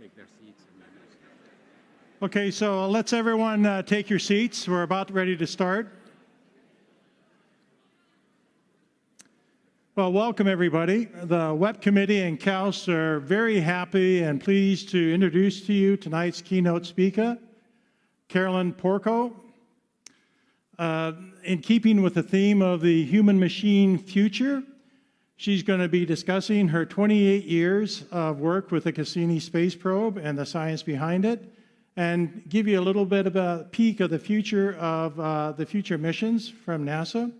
take their seats. Okay, so let's everyone take your seats. We're about ready to start. Well, welcome everybody. The WEP committee and KAUST are very happy and pleased to introduce to you tonight's keynote speaker, Carolyn Porco. In keeping with the theme of the human-machine future, she's going to be discussing her 28 years of work with the Cassini space probe and the science behind it, and give you a little bit of a peek of the future of the future missions from NASA.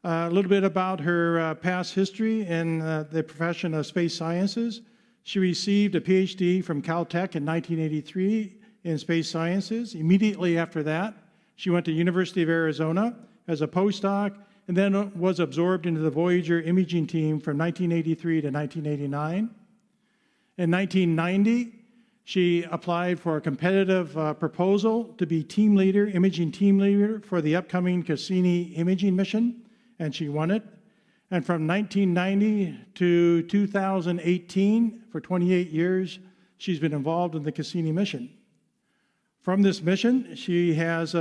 A little bit about her past history in the profession of space sciences. She received a PhD from Caltech in 1983 in space sciences. Immediately after that, she went to University of Arizona as a postdoc, and then was absorbed into the Voyager imaging team from 1983 to 1989. In 1990, she applied for a competitive proposal to be imaging team leader for the upcoming Cassini imaging mission, and she won it. And from 1990 to 2018, for 28 years, she's been involved in the Cassini mission. From this mission, she has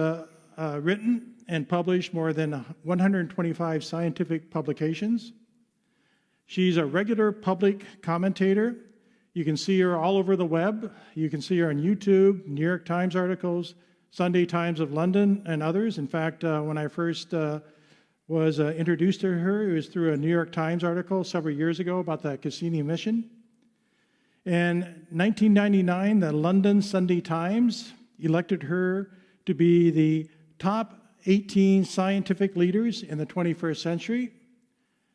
written and published more than 125 scientific publications. She's a regular public commentator. You can see her all over the web. You can see her on YouTube, New York Times articles, Sunday Times of London, and others. In fact, when I first was introduced to her, it was through a New York Times article several years ago about the Cassini mission. In 1999, the London Sunday Times elected her to be the top 18 scientific leaders in the 21st century.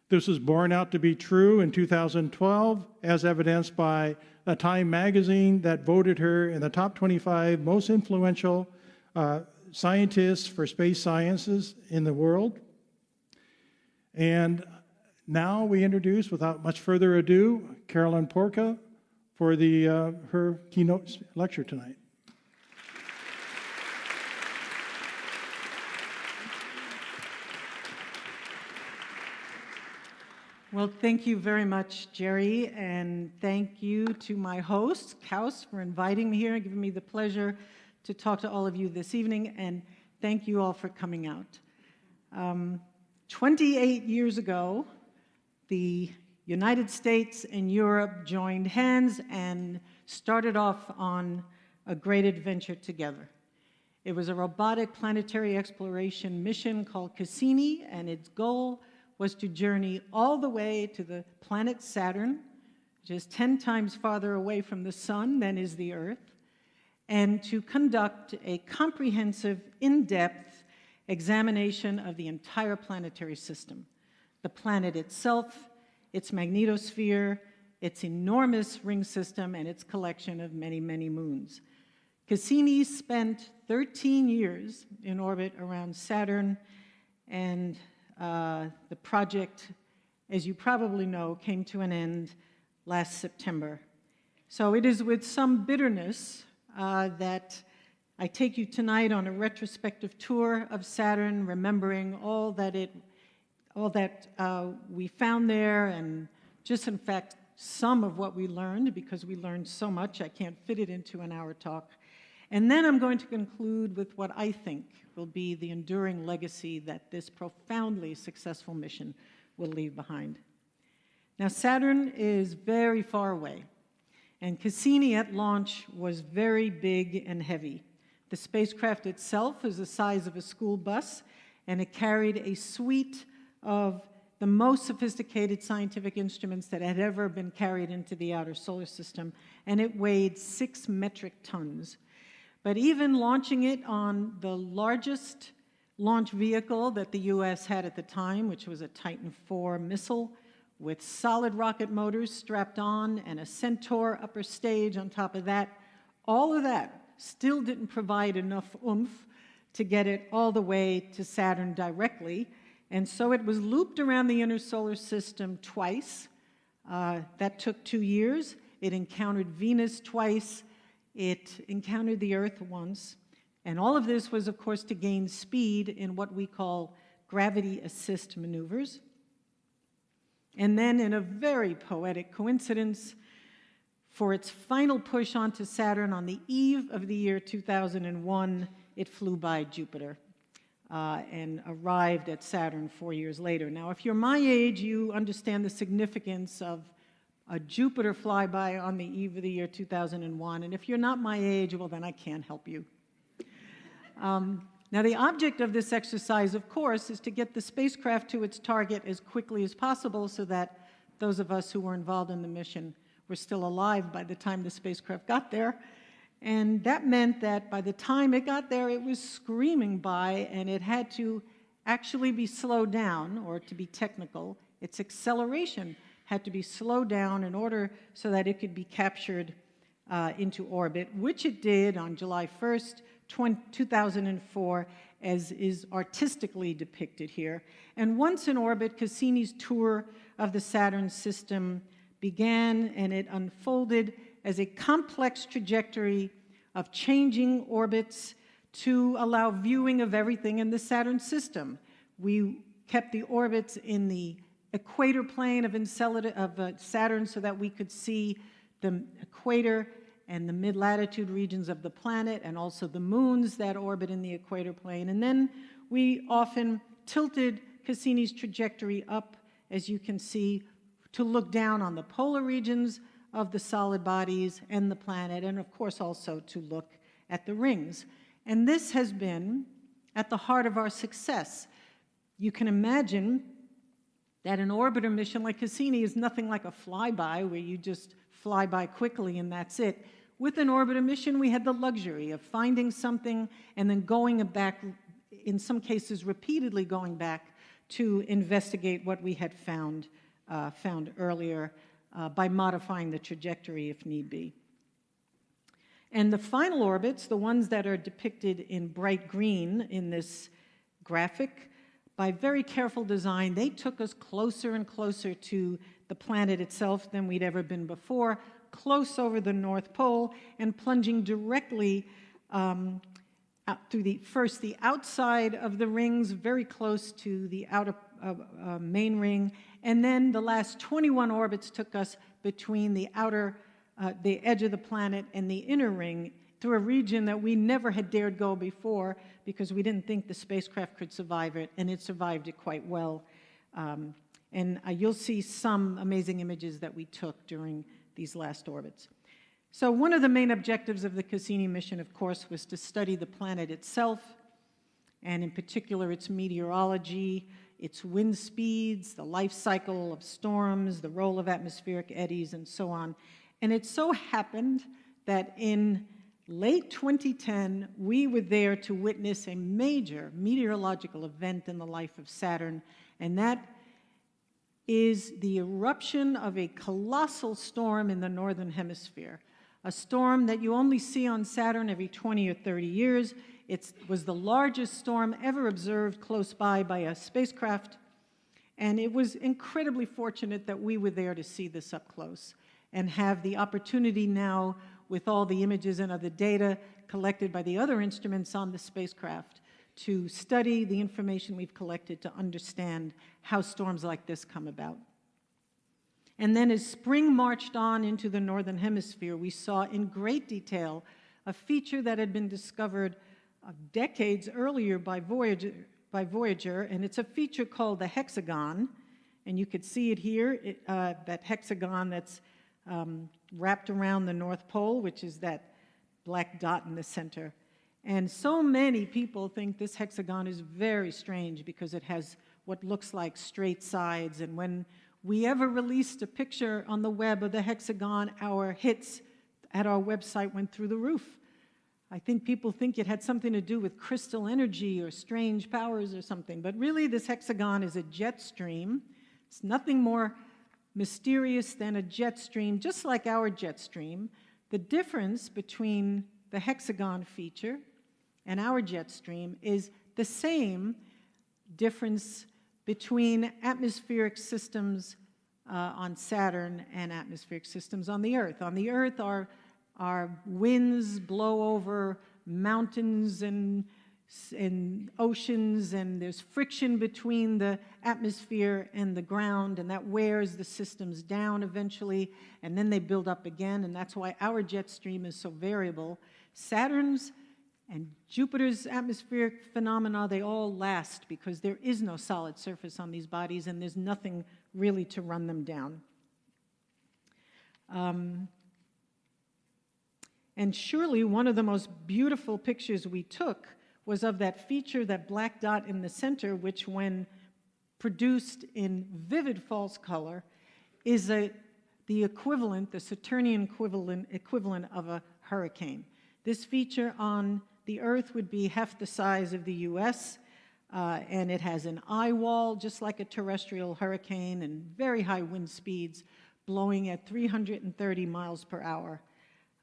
This was borne out to be true in 2012, as evidenced by a Time magazine that voted her in the top 25 most influential scientists for space sciences in the world. And now we introduce, without much further ado, Carolyn Porco for her keynote lecture tonight. Well, thank you very much, Jerry, and thank you to my host, KAUST, for inviting me here and giving me the pleasure to talk to all of you this evening, and thank you all for coming out. 28 years ago, the United States and Europe joined hands and started off on a great adventure together. It was a robotic planetary exploration mission called Cassini, and its goal was to journey all the way to the planet Saturn, which is 10 times farther away from the sun than is the Earth, and to conduct a comprehensive, in-depth examination of the entire planetary system, the planet itself, its magnetosphere, its enormous ring system, and its collection of many, many moons. Cassini spent 13 years in orbit around Saturn, and the project, as you probably know, came to an end last September. So it is with some bitterness that I take you tonight on a retrospective tour of Saturn, remembering all that we found there, and just in fact some of what we learned, because we learned so much I can't fit it into an hour talk. And then I'm going to conclude with what I think will be the enduring legacy that this profoundly successful mission will leave behind. Now, Saturn is very far away, and Cassini at launch was very big and heavy. The spacecraft itself is the size of a school bus, and it carried a suite of the most sophisticated scientific instruments that had ever been carried into the outer solar system, and it weighed 6 metric tons. But even launching it on the largest launch vehicle that the US had at the time, which was a Titan IV missile with solid rocket motors strapped on and a Centaur upper stage on top of that, all of that still didn't provide enough oomph to get it all the way to Saturn directly. And so it was looped around the inner solar system twice. That took 2 years. It encountered Venus twice. It encountered the Earth once. And all of this was, of course, to gain speed in what we call gravity assist maneuvers. And then, in a very poetic coincidence, For its final push onto Saturn on the eve of the year 2001, it flew by Jupiter and arrived at Saturn 4 years later. Now, if you're my age, you understand the significance of a Jupiter flyby on the eve of the year 2001. And if you're not my age, well, then I can't help you. Now, the object of this exercise, of course, is to get the spacecraft to its target as quickly as possible so that those of us who were involved in the mission were still alive by the time the spacecraft got there. And that meant that by the time it got there, it was screaming by, and it had to actually be slowed down, or to be technical, its acceleration had to be slowed down in order so that it could be captured into orbit, which it did on July 1st, 2004, as is artistically depicted here. And once in orbit, Cassini's tour of the Saturn system began, and it unfolded as a complex trajectory of changing orbits to allow viewing of everything in the Saturn system. We kept the orbits in the equator plane of Enceladus, of Saturn, so that we could see the equator and the mid-latitude regions of the planet, and also the moons that orbit in the equator plane. And then we often tilted Cassini's trajectory up, as you can see, to look down on the polar regions of the solid bodies and the planet, and of course also to look at the rings. And this has been at the heart of our success. You can imagine that an orbiter mission like Cassini is nothing like a flyby, where you just fly by quickly and that's it. With an orbiter mission, we had the luxury of finding something and then going back, in some cases repeatedly going back, to investigate what we had found earlier by modifying the trajectory if need be. And the final orbits, the ones that are depicted in bright green in this graphic, by very careful design, they took us closer and closer to the planet itself than we'd ever been before, close over the North Pole, and plunging directly out through the outside of the rings, very close to the outer main ring, and then the last 21 orbits took us between the edge of the planet and the inner ring, through a region that we never had dared go before because we didn't think the spacecraft could survive it, and it survived it quite well. And you'll see some amazing images that we took during these last orbits. So one of the main objectives of the Cassini mission, of course, was to study the planet itself, and in particular its meteorology, its wind speeds, the life cycle of storms, the role of atmospheric eddies, and so on. And it so happened that in late 2010, we were there to witness a major meteorological event in the life of Saturn, and that is the eruption of a colossal storm in the northern hemisphere, a storm that you only see on Saturn every 20 or 30 years. It was the largest storm ever observed close by a spacecraft, and it was incredibly fortunate that we were there to see this up close and have the opportunity now, with all the images and other data collected by the other instruments on the spacecraft, to study the information we've collected to understand how storms like this come about. And then as spring marched on into the northern hemisphere, we saw in great detail a feature that had been discovered decades earlier by Voyager, and it's a feature called the Hexagon, and you could see it here, that hexagon that's wrapped around the North Pole, which is that black dot in the center. And so many people think this hexagon is very strange because it has what looks like straight sides, and when we ever released a picture on the web of the hexagon, our hits at our website went through the roof. I think people think it had something to do with crystal energy or strange powers or something, but really this hexagon is a jet stream. It's nothing more mysterious than a jet stream, just like our jet stream. The difference between the hexagon feature and our jet stream is the same difference between atmospheric systems on Saturn and atmospheric systems on the Earth. On the Earth, our winds blow over mountains and and oceans, and there's friction between the atmosphere and the ground, and that wears the systems down eventually, and then they build up again, and that's why our jet stream is so variable. Saturn's and Jupiter's atmospheric phenomena, they all last because there is no solid surface on these bodies, and there's nothing really to run them down. And surely one of the most beautiful pictures we took was of that feature, that black dot in the center, which when produced in vivid false color is the equivalent, the Saturnian equivalent of a hurricane. This feature on the Earth would be half the size of the US, and it has an eye wall, just like a terrestrial hurricane, and very high wind speeds, blowing at 330 miles per hour.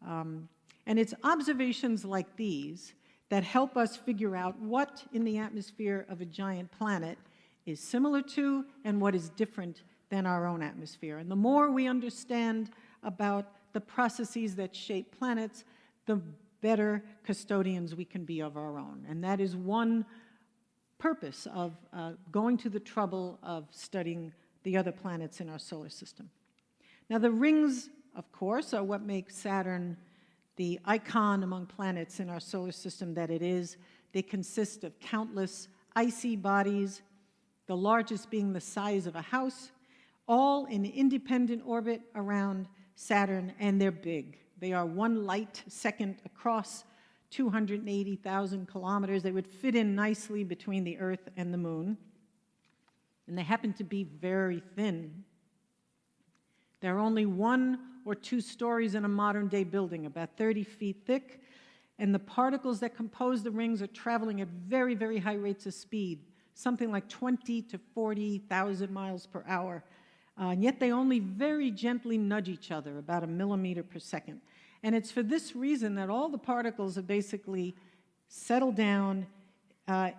And it's observations like these that help us figure out what in the atmosphere of a giant planet is similar to and what is different than our own atmosphere. And the more we understand about the processes that shape planets, the better custodians we can be of our own. And that is one purpose of going to the trouble of studying the other planets in our solar system. Now, the rings, of course, are what make Saturn the icon among planets in our solar system that it is. They consist of countless icy bodies, the largest being the size of a house, all in independent orbit around Saturn, and they're big. They are 1 light second across, 280,000 kilometers. They would fit in nicely between the Earth and the Moon. And they happen to be very thin. There are only 1 or 2 stories in a modern-day building, about 30 feet thick, and the particles that compose the rings are traveling at very, very high rates of speed, something like 20 to 40,000 miles per hour. And yet they only very gently nudge each other, about 1 millimeter per second. And it's for this reason that all the particles have basically settled down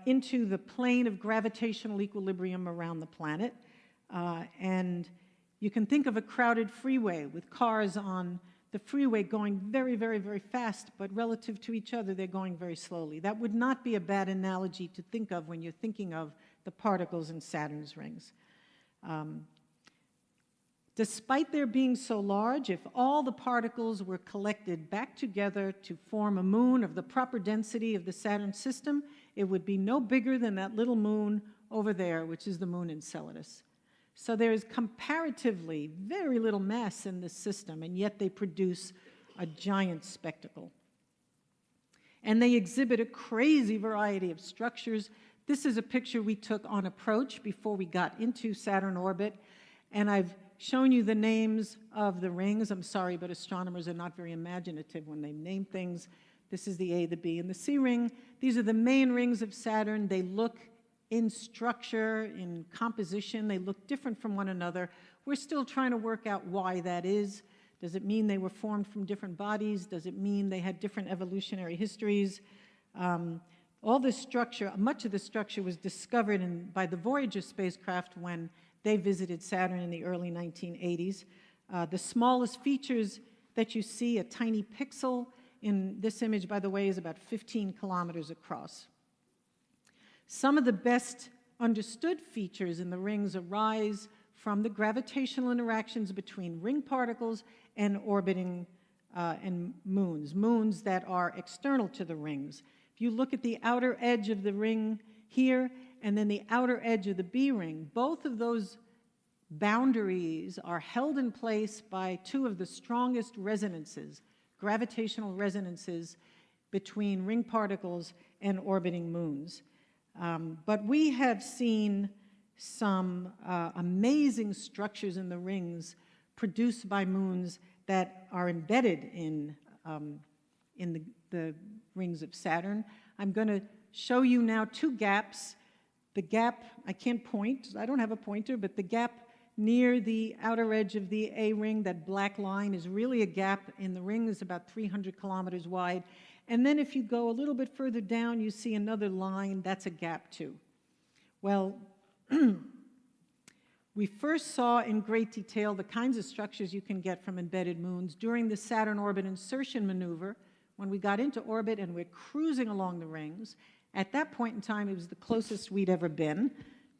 into the plane of gravitational equilibrium around the planet. And you can think of a crowded freeway with cars on the freeway going very, very, very fast, but relative to each other, they're going very slowly. That would not be a bad analogy to think of when you're thinking of the particles in Saturn's rings. Despite their being so large, if all the particles were collected back together to form a moon of the proper density of the Saturn system, it would be no bigger than that little moon over there, which is the moon Enceladus. So there is comparatively very little mass in this system, and yet they produce a giant spectacle. And they exhibit a crazy variety of structures. This is a picture we took on approach before we got into Saturn orbit, and I've shown you the names of the rings. I'm sorry, but astronomers are not very imaginative when they name things. This is the A, the B, and the C ring. These are the main rings of Saturn. They look in structure, in composition, they look different from one another. We're still trying to work out why that is. Does it mean they were formed from different bodies? Does it mean they had different evolutionary histories? All this structure, much of the structure was discovered by the Voyager spacecraft when they visited Saturn in the early 1980s. The smallest features that you see, a tiny pixel in this image, by the way, is about 15 kilometers across. Some of the best understood features in the rings arise from the gravitational interactions between ring particles and orbiting and moons that are external to the rings. If you look at the outer edge of the ring here and then the outer edge of the B ring, both of those boundaries are held in place by 2 of the strongest resonances, gravitational resonances between ring particles and orbiting moons. But we have seen some amazing structures in the rings produced by moons that are embedded in the rings of Saturn. I'm going to show you now 2 gaps. The gap, I can't point, I don't have a pointer, but the gap near the outer edge of the A ring, that black line, is really a gap in the ring. It's about 300 kilometers wide. And then if you go a little bit further down, you see another line. That's a gap too. Well, we first saw in great detail the kinds of structures you can get from embedded moons during the Saturn orbit insertion maneuver when we got into orbit and we're cruising along the rings. At that point in time, it was the closest we'd ever been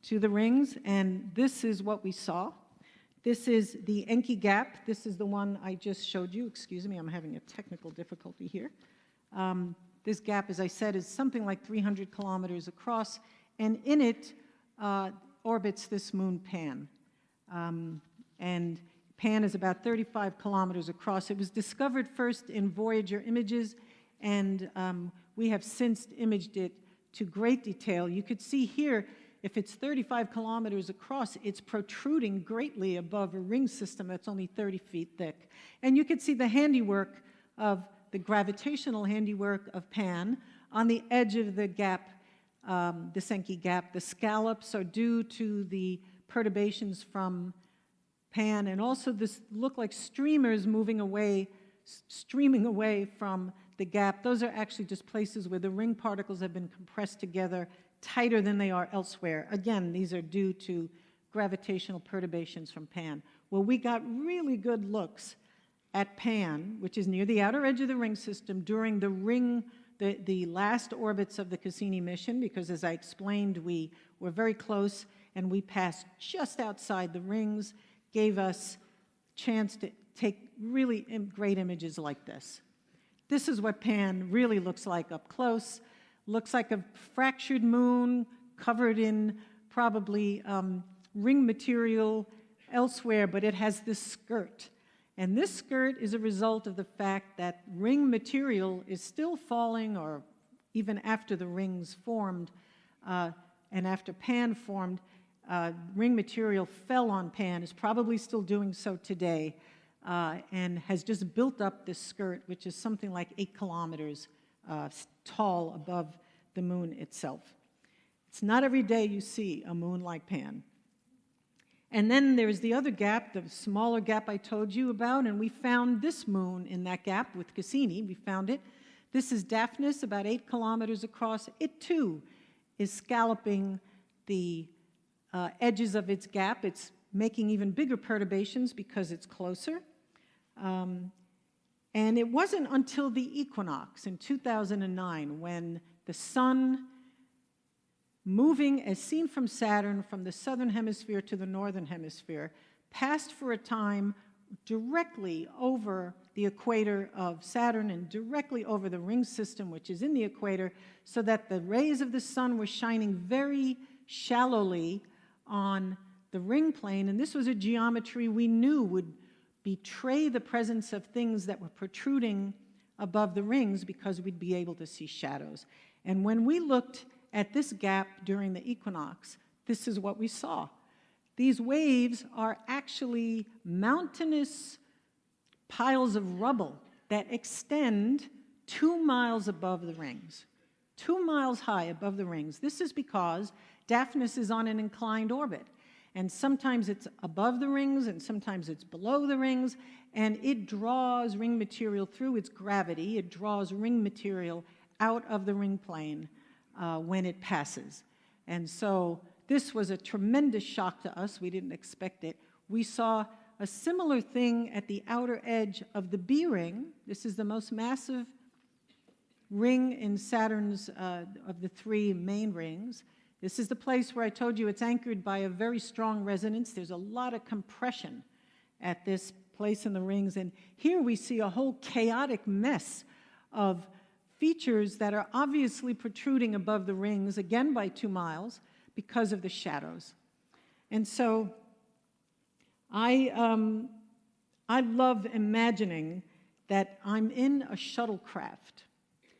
to the rings, and this is what we saw. This is the Encke Gap. This is the one I just showed you. Excuse me, I'm having a technical difficulty here. This gap, as I said, is something like 300 kilometers across, and in it orbits this moon Pan. And Pan is about 35 kilometers across. It was discovered first in Voyager images, and we have since imaged it to great detail. You could see here, if it's 35 kilometers across, it's protruding greatly above a ring system that's only 30 feet thick. And you could see the handiwork of the gravitational handiwork of Pan on the edge of the gap, the Encke Gap. The scallops are due to the perturbations from Pan, and also this look like streamers moving away, streaming away from the gap. Those are actually just places where the ring particles have been compressed together tighter than they are elsewhere. Again, these are due to gravitational perturbations from Pan. Well, we got really good looks at Pan, which is near the outer edge of the ring system, during the last orbits of the Cassini mission, because as I explained, we were very close and we passed just outside the rings, gave us a chance to take really great images like this. This is what Pan really looks like up close. Looks like a fractured moon covered in probably ring material elsewhere, but it has this skirt. And this skirt is a result of the fact that ring material is still falling, or even after the rings formed, and after Pan formed, ring material fell on Pan, is probably still doing so today, and has just built up this skirt, which is something like 8 kilometers tall above the moon itself. It's not every day you see a moon like Pan. And then there's the other gap, the smaller gap I told you about, and we found this moon in that gap with Cassini. We found it. This is Daphnis, about 8 kilometers across. It, too, is scalloping the edges of its gap. It's making even bigger perturbations because it's closer. And it wasn't until the equinox in 2009 when the sun, moving as seen from Saturn from the southern hemisphere to the northern hemisphere, passed for a time directly over the equator of Saturn and directly over the ring system, which is in the equator, so that the rays of the sun were shining very shallowly on the ring plane. And this was a geometry we knew would betray the presence of things that were protruding above the rings, because we'd be able to see shadows. And when we looked at this gap during the equinox, this is what we saw. These waves are actually mountainous piles of rubble that extend 2 miles above the rings, 2 miles high above the rings. This is because Daphnis is on an inclined orbit. And sometimes it's above the rings, and sometimes it's below the rings, and it draws ring material through its gravity. It draws ring material out of the ring plane when it passes. And so this was a tremendous shock to us. We didn't expect it. We saw a similar thing at the outer edge of the B ring. This is the most massive ring in Saturn's, of the 3 main rings. This is the place where I told you it's anchored by a very strong resonance. There's a lot of compression at this place in the rings. And here we see a whole chaotic mess of features that are obviously protruding above the rings, again by 2 miles, because of the shadows. And so I love imagining that I'm in a shuttlecraft,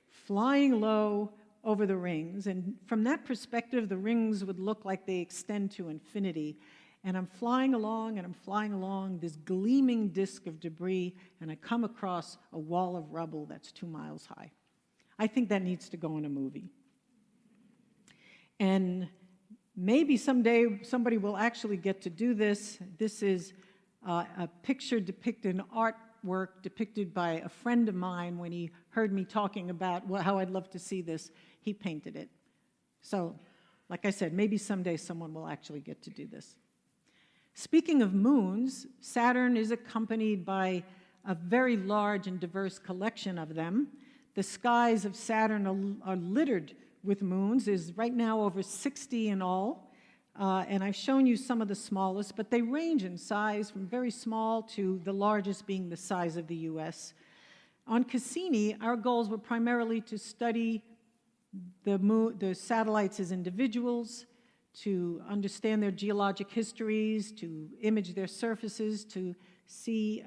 flying low over the rings, and from that perspective, the rings would look like they extend to infinity. And I'm flying along this gleaming disk of debris, and I come across a wall of rubble that's 2 miles high. I think that needs to go in a movie. And maybe someday somebody will actually get to do this. This is a picture depicting artwork depicted by a friend of mine. When he heard me talking about how I'd love to see this, he painted it. So, like I said, maybe someday someone will actually get to do this. Speaking of moons, Saturn is accompanied by a very large and diverse collection of them. The skies of Saturn are littered with moons. There's right now over 60 in all, and I've shown you some of the smallest, but they range in size from very small to the largest being the size of the US. On Cassini, our goals were primarily to study the satellites as individuals, to understand their geologic histories, to image their surfaces, to see,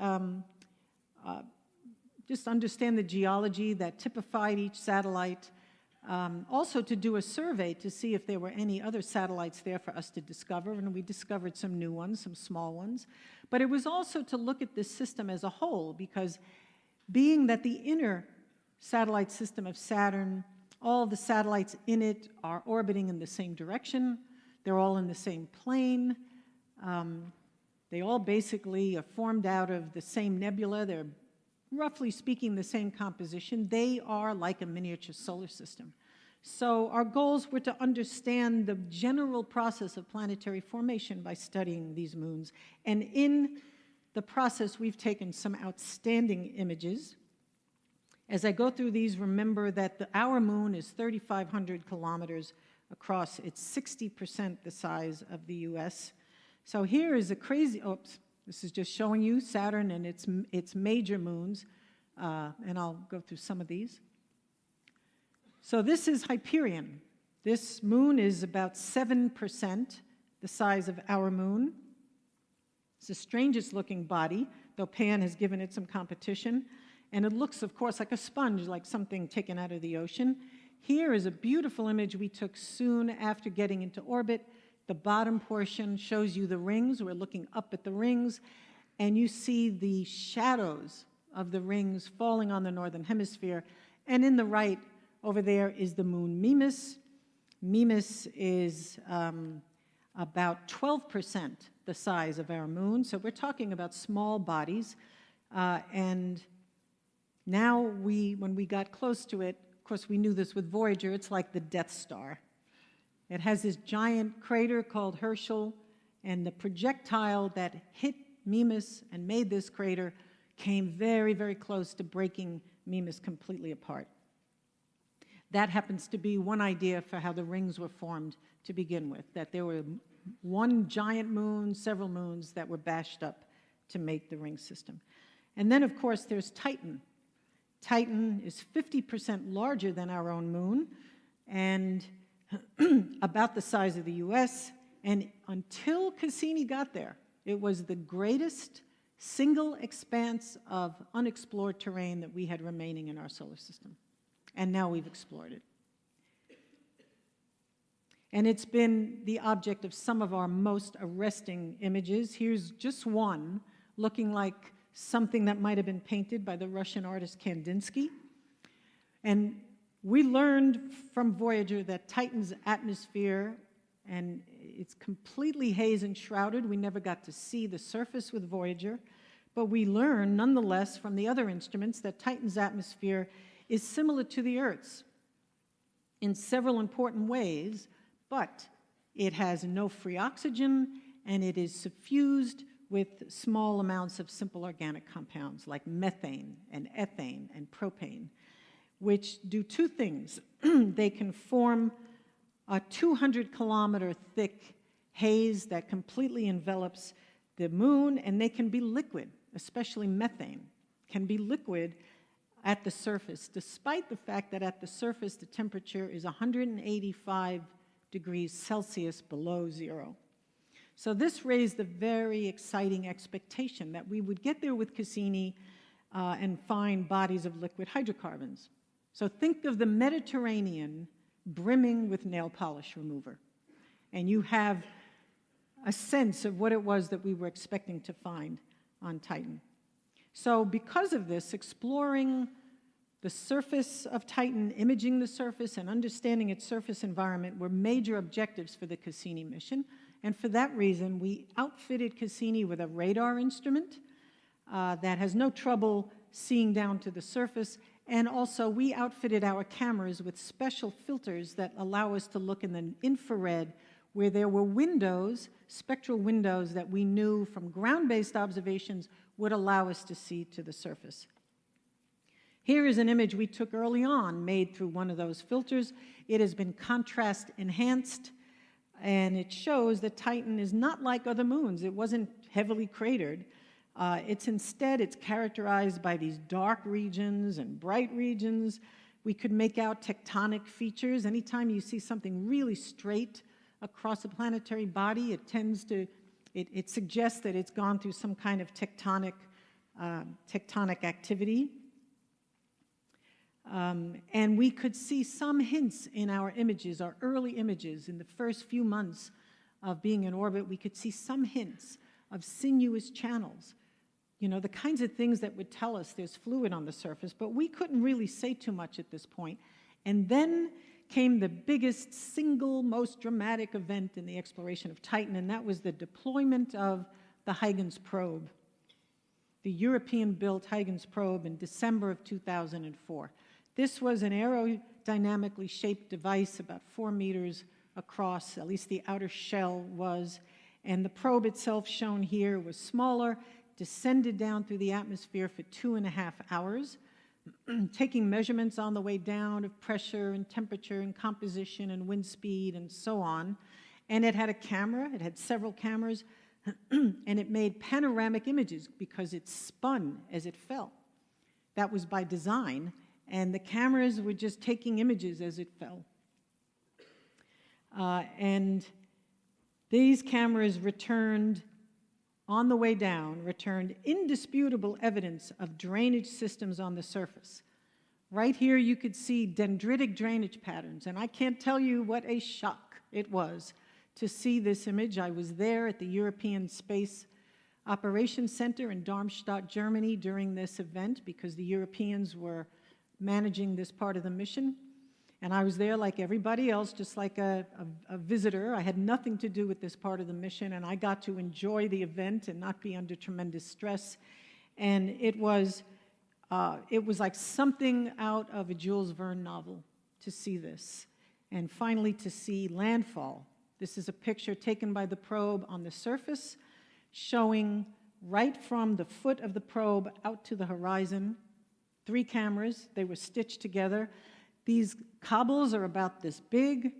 just understand the geology that typified each satellite. Also to do a survey to see if there were any other satellites there for us to discover, and we discovered some new ones, some small ones. But it was also to look at this system as a whole, because being that the inner satellite system of Saturn, all the satellites in it are orbiting in the same direction, they're all in the same plane, they all basically are formed out of the same nebula, they're roughly speaking the same composition, they are like a miniature solar system. So our goals were to understand the general process of planetary formation by studying these moons. And in the process, we've taken some outstanding images. As I go through these, remember that our moon is 3,500 kilometers across. It's 60% the size of the US. So here is a crazy, oops, this is just showing you Saturn and its major moons, and I'll go through some of these. So this is Hyperion. This moon is about 7% the size of our moon. It's the strangest looking body, though Pan has given it some competition. And it looks, of course, like a sponge, like something taken out of the ocean. Here is a beautiful image we took soon after getting into orbit. The bottom portion shows you the rings. We're looking up at the rings, and you see the shadows of the rings falling on the northern hemisphere. And in the right, over there, is the moon Mimas. Mimas is about 12% the size of our moon, so we're talking about small bodies. And now when we got close to it, of course we knew this with Voyager, it's like the Death Star. It has this giant crater called Herschel, and the projectile that hit Mimas and made this crater came very, very close to breaking Mimas completely apart. That happens to be one idea for how the rings were formed to begin with, that there were one giant moon, several moons that were bashed up to make the ring system. And then, of course, there's Titan. Titan is 50% larger than our own moon and about the size of the US. And until Cassini got there, it was the greatest single expanse of unexplored terrain that we had remaining in our solar system. And now we've explored it. And it's been the object of some of our most arresting images. Here's just one looking like something that might have been painted by the Russian artist Kandinsky. And we learned from Voyager that Titan's atmosphere, and it's completely haze and shrouded. We never got to see the surface with Voyager, but we learned nonetheless from the other instruments that Titan's atmosphere is similar to the Earth's in several important ways, but it has no free oxygen, and it is suffused with small amounts of simple organic compounds like methane and ethane and propane, which do two things. They can form a 200-kilometer thick haze that completely envelops the moon, and they can be liquid, especially methane, can be liquid at the surface, despite the fact that at the surface the temperature is 185 degrees Celsius below zero. So this raised a very exciting expectation that we would get there with Cassini and find bodies of liquid hydrocarbons. So think of the Mediterranean brimming with nail polish remover, and you have a sense of what it was that we were expecting to find on Titan. So because of this, exploring the surface of Titan, imaging the surface, and understanding its surface environment were major objectives for the Cassini mission. And for that reason, we outfitted Cassini with a radar instrument that has no trouble seeing down to the surface. And also, we outfitted our cameras with special filters that allow us to look in the infrared, where there were windows, spectral windows, that we knew from ground-based observations would allow us to see to the surface. Here is an image we took early on, made through one of those filters. It has been contrast enhanced, and it shows that Titan is not like other moons. It wasn't heavily cratered. It's characterized by these dark regions and bright regions. We could make out tectonic features. Anytime you see something really straight across a planetary body, it suggests that it's gone through some kind of tectonic activity. And we could see some hints in our images, our early images. In the first few months of being in orbit, we could see some hints of sinuous channels. You know, the kinds of things that would tell us there's fluid on the surface, but we couldn't really say too much at this point. And then came the biggest, single, most dramatic event in the exploration of Titan, and that was the deployment of the Huygens probe, the European-built Huygens probe in December of 2004. This was an aerodynamically shaped device about 4 meters across, at least the outer shell was, and the probe itself, shown here, was smaller, descended down through the atmosphere for 2.5 hours, taking measurements on the way down of pressure and temperature and composition and wind speed and so on. And it had a camera, it had several cameras, and it made panoramic images because it spun as it fell. That was by design, and the cameras were just taking images as it fell. And these cameras returned, on the way down, returned indisputable evidence of drainage systems on the surface. Right here you could see dendritic drainage patterns, and I can't tell you what a shock it was to see this image. I was there at the European Space Operations Center in Darmstadt, Germany during this event because the Europeans were managing this part of the mission. And I was there like everybody else, just like a visitor. I had nothing to do with this part of the mission, and I got to enjoy the event and not be under tremendous stress. And it was like something out of a Jules Verne novel to see this. And finally to see landfall. This is a picture taken by the probe on the surface, showing right from the foot of the probe out to the horizon. 3 cameras, they were stitched together. These cobbles are about this big,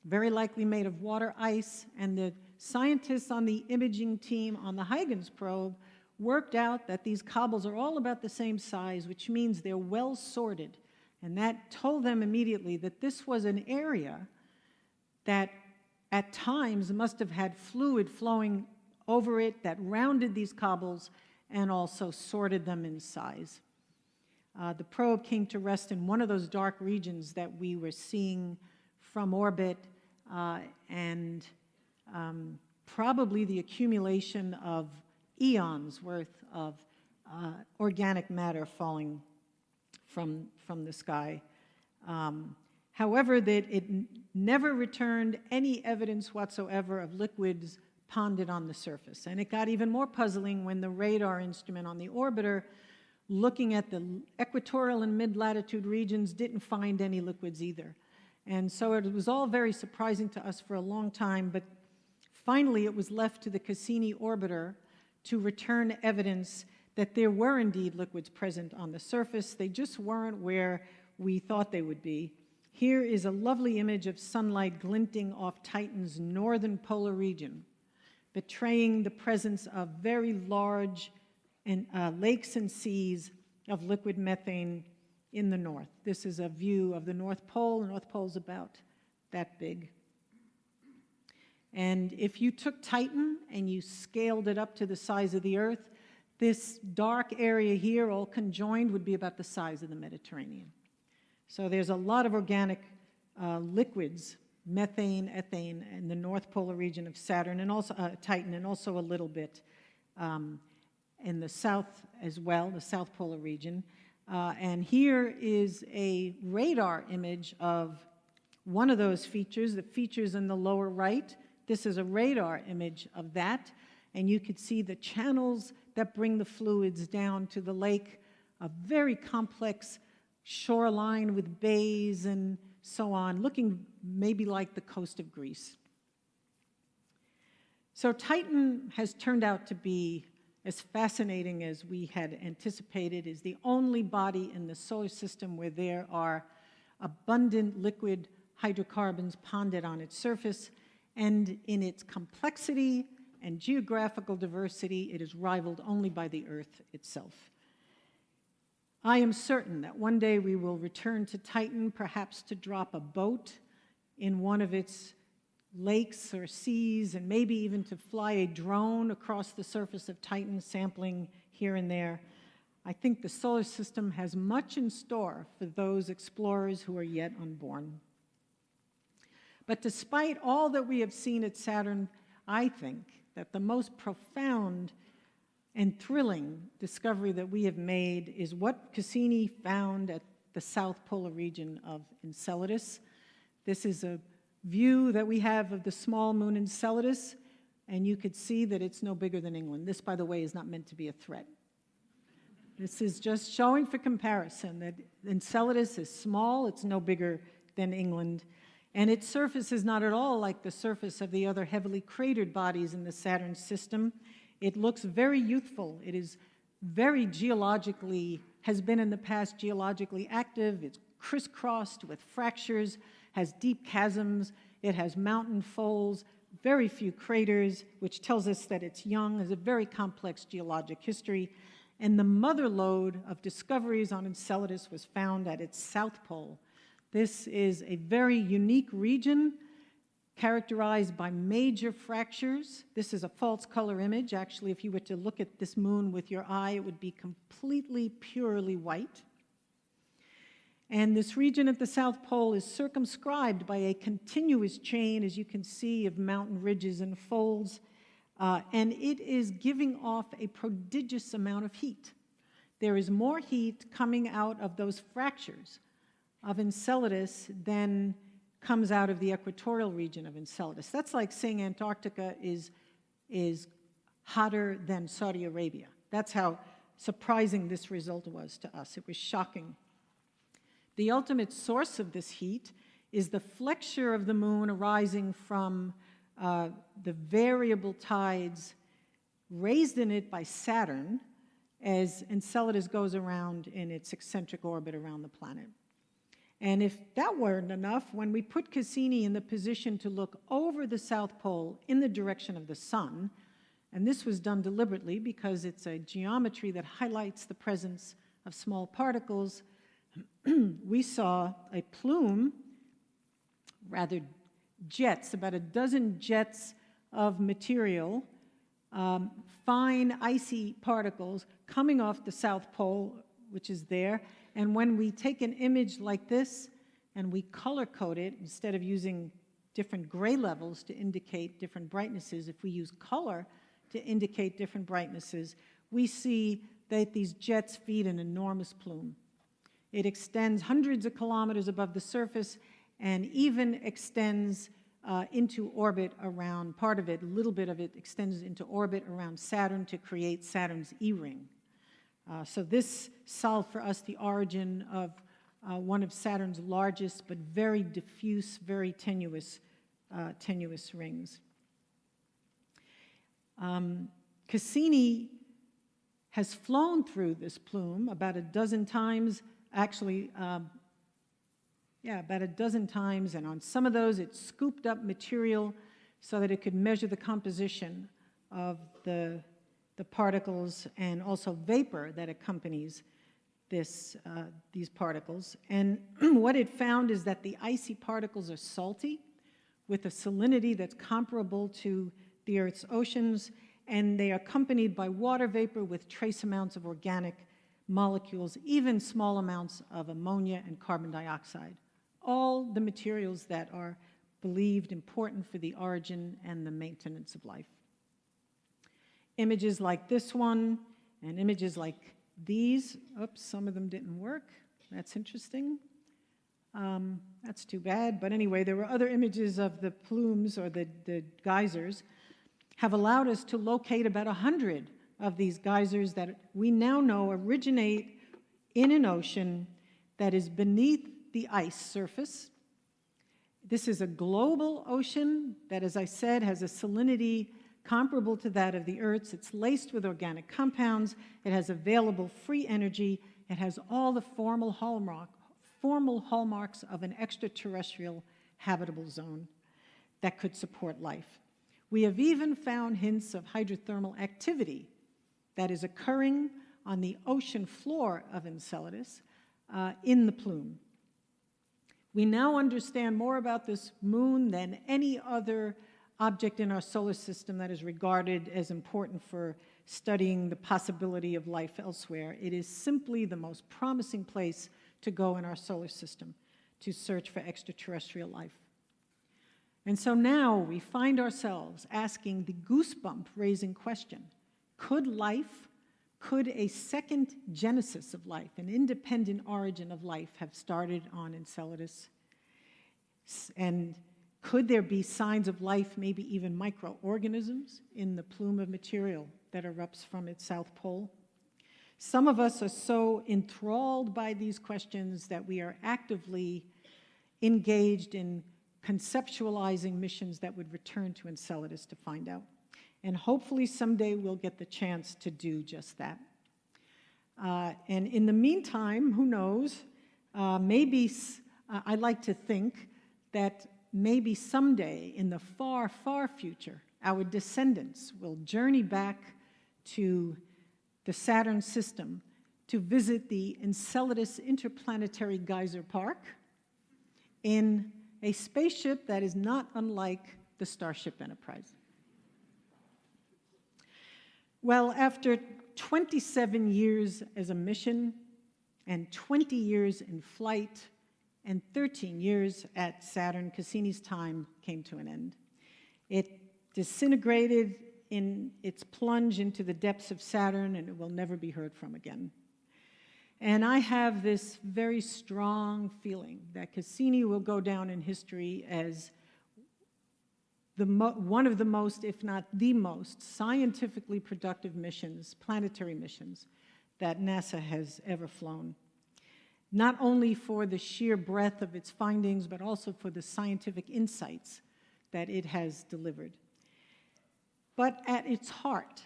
very likely made of water ice, and the scientists on the imaging team on the Huygens probe worked out that these cobbles are all about the same size, which means they're well sorted. And that told them immediately that this was an area that at times must have had fluid flowing over it that rounded these cobbles and also sorted them in size. The probe came to rest in one of those dark regions that we were seeing from orbit, and probably the accumulation of eons worth of organic matter falling from the sky. However, that it never returned any evidence whatsoever of liquids ponded on the surface. And it got even more puzzling when the radar instrument on the orbiter, looking at the equatorial and mid-latitude regions, didn't find any liquids either. And so it was all very surprising to us for a long time, but finally it was left to the Cassini orbiter to return evidence that there were indeed liquids present on the surface. They just weren't where we thought they would be. Here is a lovely image of sunlight glinting off Titan's northern polar region, betraying the presence of very large lakes and seas of liquid methane in the north. This is a view of the North Pole. The North Pole is about that big. And if you took Titan and you scaled it up to the size of the Earth, this dark area here, all conjoined, would be about the size of the Mediterranean. So there's a lot of organic liquids, methane, ethane, in the North Polar region of Saturn, and also Titan, and also a little bit in the south as well, the South Polar region. And here is a radar image of one of those features, the features in the lower right. This is a radar image of that, and you could see the channels that bring the fluids down to the lake, a very complex shoreline with bays and so on, looking maybe like the coast of Greece. So Titan has turned out to be as fascinating as we had anticipated, is the only body in the solar system where there are abundant liquid hydrocarbons ponded on its surface, and in its complexity and geographical diversity, it is rivaled only by the Earth itself. I am certain that one day we will return to Titan, perhaps to drop a boat in one of its lakes or seas, and maybe even to fly a drone across the surface of Titan, sampling here and there. I think the solar system has much in store for those explorers who are yet unborn. But despite all that we have seen at Saturn, I think that the most profound and thrilling discovery that we have made is what Cassini found at the south polar region of Enceladus. This is a view that we have of the small moon Enceladus, and you could see that it's no bigger than England. This, by the way, is not meant to be a threat. This is just showing for comparison that Enceladus is small, it's no bigger than England, and its surface is not at all like the surface of the other heavily cratered bodies in the Saturn system. It looks very youthful. It is very geologically, has been in the past geologically active. It's crisscrossed with fractures, has deep chasms, it has mountain folds, very few craters, which tells us that it's young, has a very complex geologic history. And the mother lode of discoveries on Enceladus was found at its south pole. This is a very unique region characterized by major fractures. This is a false color image. Actually, if you were to look at this moon with your eye, it would be completely, purely white. And this region at the South Pole is circumscribed by a continuous chain, as you can see, of mountain ridges and folds, and it is giving off a prodigious amount of heat. There is more heat coming out of those fractures of Enceladus than comes out of the equatorial region of Enceladus. That's like saying Antarctica is hotter than Saudi Arabia. That's how surprising this result was to us. It was shocking. The ultimate source of this heat is the flexure of the moon arising from the variable tides raised in it by Saturn as Enceladus goes around in its eccentric orbit around the planet. And if that weren't enough, when we put Cassini in the position to look over the South Pole in the direction of the sun, and this was done deliberately because it's a geometry that highlights the presence of small particles, we saw a plume, rather jets, about a dozen jets of material, fine icy particles coming off the South Pole, which is there. And when we take an image like this and we color code it, instead of using different gray levels to indicate different brightnesses, if we use color to indicate different brightnesses, we see that these jets feed an enormous plume. It extends hundreds of kilometers above the surface and even extends into orbit around, part of it, a little bit of it extends into orbit around Saturn to create Saturn's E-ring. So this solved for us the origin of one of Saturn's largest but very diffuse, very tenuous rings. Cassini has flown through this plume about a dozen times, actually, about a dozen times, and on some of those it scooped up material so that it could measure the composition of the particles and also vapor that accompanies these particles. And what it found is that the icy particles are salty with a salinity that's comparable to the Earth's oceans, and they are accompanied by water vapor with trace amounts of organic molecules, even small amounts of ammonia and carbon dioxide. All the materials that are believed important for the origin and the maintenance of life. Images like this one and images like these, oops, some of them didn't work. That's interesting. That's too bad, but anyway, there were other images of the plumes or the geysers have allowed us to locate about 100 of these geysers that we now know originate in an ocean that is beneath the ice surface. This is a global ocean that, as I said, has a salinity comparable to that of the Earth's. It's laced with organic compounds. It has available free energy. It has all the formal hallmarks of an extraterrestrial habitable zone that could support life. We have even found hints of hydrothermal activity that is occurring on the ocean floor of Enceladus in the plume. We now understand more about this moon than any other object in our solar system that is regarded as important for studying the possibility of life elsewhere. It is simply the most promising place to go in our solar system to search for extraterrestrial life. And so now we find ourselves asking the goosebump-raising question, could a second genesis of life, an independent origin of life, have started on Enceladus? And could there be signs of life, maybe even microorganisms, in the plume of material that erupts from its south pole? Some of us are so enthralled by these questions that we are actively engaged in conceptualizing missions that would return to Enceladus to find out. And hopefully someday we'll get the chance to do just that. And in the meantime, who knows, maybe I like to think that maybe someday in the far, far future, our descendants will journey back to the Saturn system to visit the Enceladus Interplanetary Geyser Park in a spaceship that is not unlike the Starship Enterprise. Well, after 27 years as a mission and 20 years in flight and 13 years at Saturn, Cassini's time came to an end. It disintegrated in its plunge into the depths of Saturn, and it will never be heard from again. And I have this very strong feeling that Cassini will go down in history as one of the most, if not the most, scientifically productive missions, planetary missions, that NASA has ever flown. Not only for the sheer breadth of its findings, but also for the scientific insights that it has delivered. But at its heart,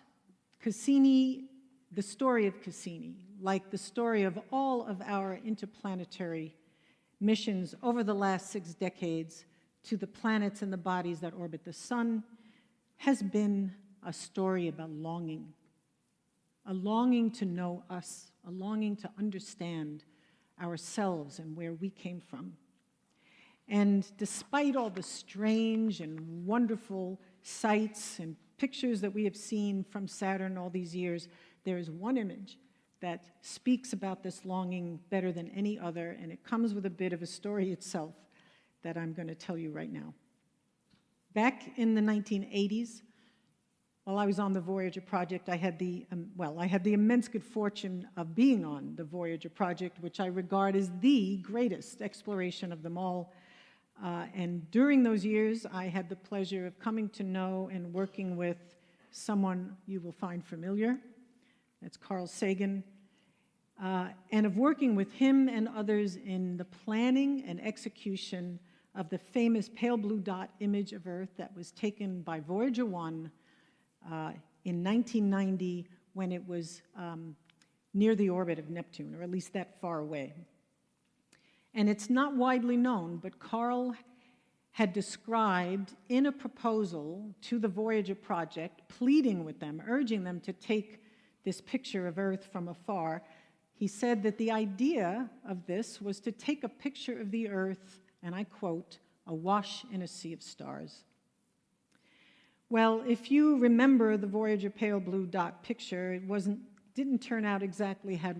Cassini, the story of Cassini, like the story of all of our interplanetary missions over the last 6 decades to the planets and the bodies that orbit the sun, has been a story about longing. A longing to know us, a longing to understand ourselves and where we came from. And despite all the strange and wonderful sights and pictures that we have seen from Saturn all these years, there is one image that speaks about this longing better than any other, and it comes with a bit of a story itself that I'm going to tell you right now. Back in the 1980s, while I was on the Voyager project, I had the immense good fortune of being on the Voyager project, which I regard as the greatest exploration of them all. And during those years, I had the pleasure of coming to know and working with someone you will find familiar. That's Carl Sagan. And of working with him and others in the planning and execution of the famous pale blue dot image of Earth that was taken by Voyager 1 in 1990 when it was near the orbit of Neptune, or at least that far away. And it's not widely known, but Carl had described in a proposal to the Voyager project, pleading with them, urging them to take this picture of Earth from afar. He said that the idea of this was to take a picture of the Earth, and I quote, awash in a sea of stars. Well, if you remember the Voyager pale blue dot picture, it didn't turn out exactly how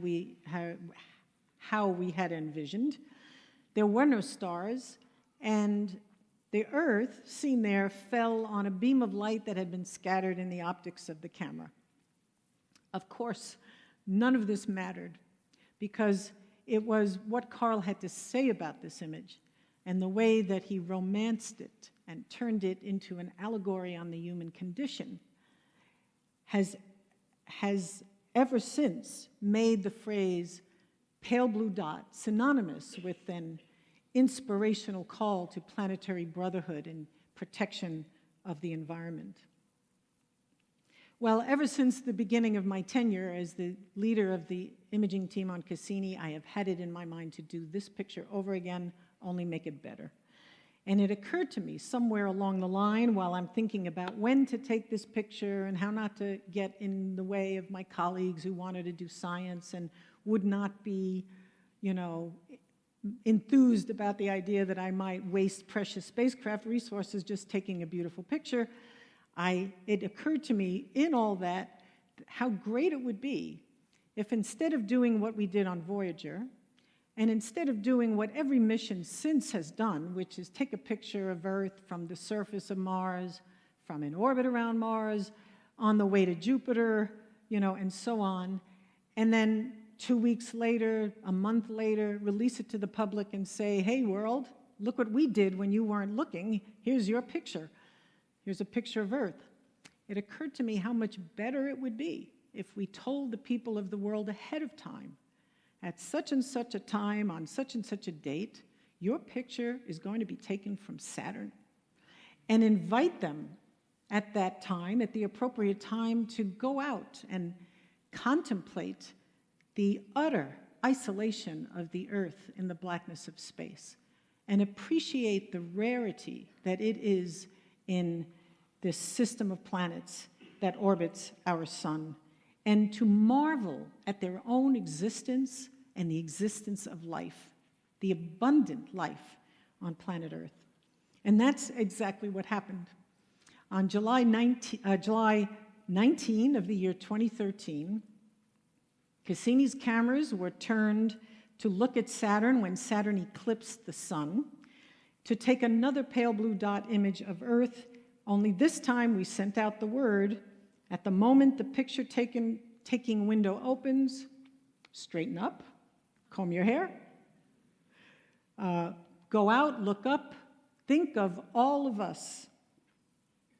we had envisioned. There were no stars, and the Earth, seen there, fell on a beam of light that had been scattered in the optics of the camera. Of course, none of this mattered, because it was what Carl had to say about this image and the way that he romanced it and turned it into an allegory on the human condition has ever since made the phrase pale blue dot synonymous with an inspirational call to planetary brotherhood and protection of the environment. Well, ever since the beginning of my tenure as the leader of the imaging team on Cassini, I have had it in my mind to do this picture over again, only make it better. And it occurred to me somewhere along the line while I'm thinking about when to take this picture and how not to get in the way of my colleagues who wanted to do science and would not be, enthused about the idea that I might waste precious spacecraft resources just taking a beautiful picture. It occurred to me in all that how great it would be if instead of doing what we did on Voyager, and instead of doing what every mission since has done, which is take a picture of Earth from the surface of Mars, from an orbit around Mars, on the way to Jupiter, and so on, and then 2 weeks later, a month later, release it to the public and say, hey, world, look what we did when you weren't looking. Here's your picture. Here's a picture of Earth. It occurred to me how much better it would be if we told the people of the world ahead of time, at such and such a time, on such and such a date, your picture is going to be taken from Saturn, and invite them at that time, at the appropriate time, to go out and contemplate the utter isolation of the Earth in the blackness of space, and appreciate the rarity that it is in this system of planets that orbits our sun, and to marvel at their own existence and the existence of life, the abundant life on planet Earth. And that's exactly what happened. On July 19 of the year 2013, Cassini's cameras were turned to look at Saturn when Saturn eclipsed the sun, to take another pale blue dot image of Earth, only this time we sent out the word, at the moment the picture taking window opens, straighten up, comb your hair, go out, look up, think of all of us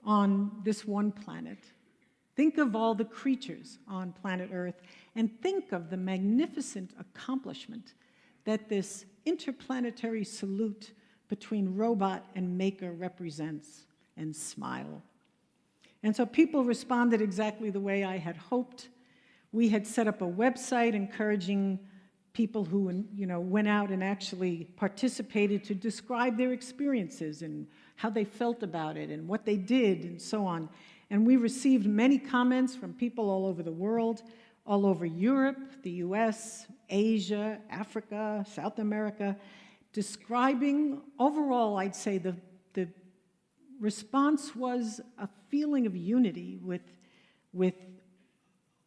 on this one planet. Think of all the creatures on planet Earth, and think of the magnificent accomplishment that this interplanetary salute between robot and maker represents, and smile. And so people responded exactly the way I had hoped. We had set up a website encouraging people who went out and actually participated to describe their experiences and how they felt about it and what they did and so on. And we received many comments from people all over the world, all over Europe, the US, Asia, Africa, South America, describing, overall, I'd say the response was a feeling of unity with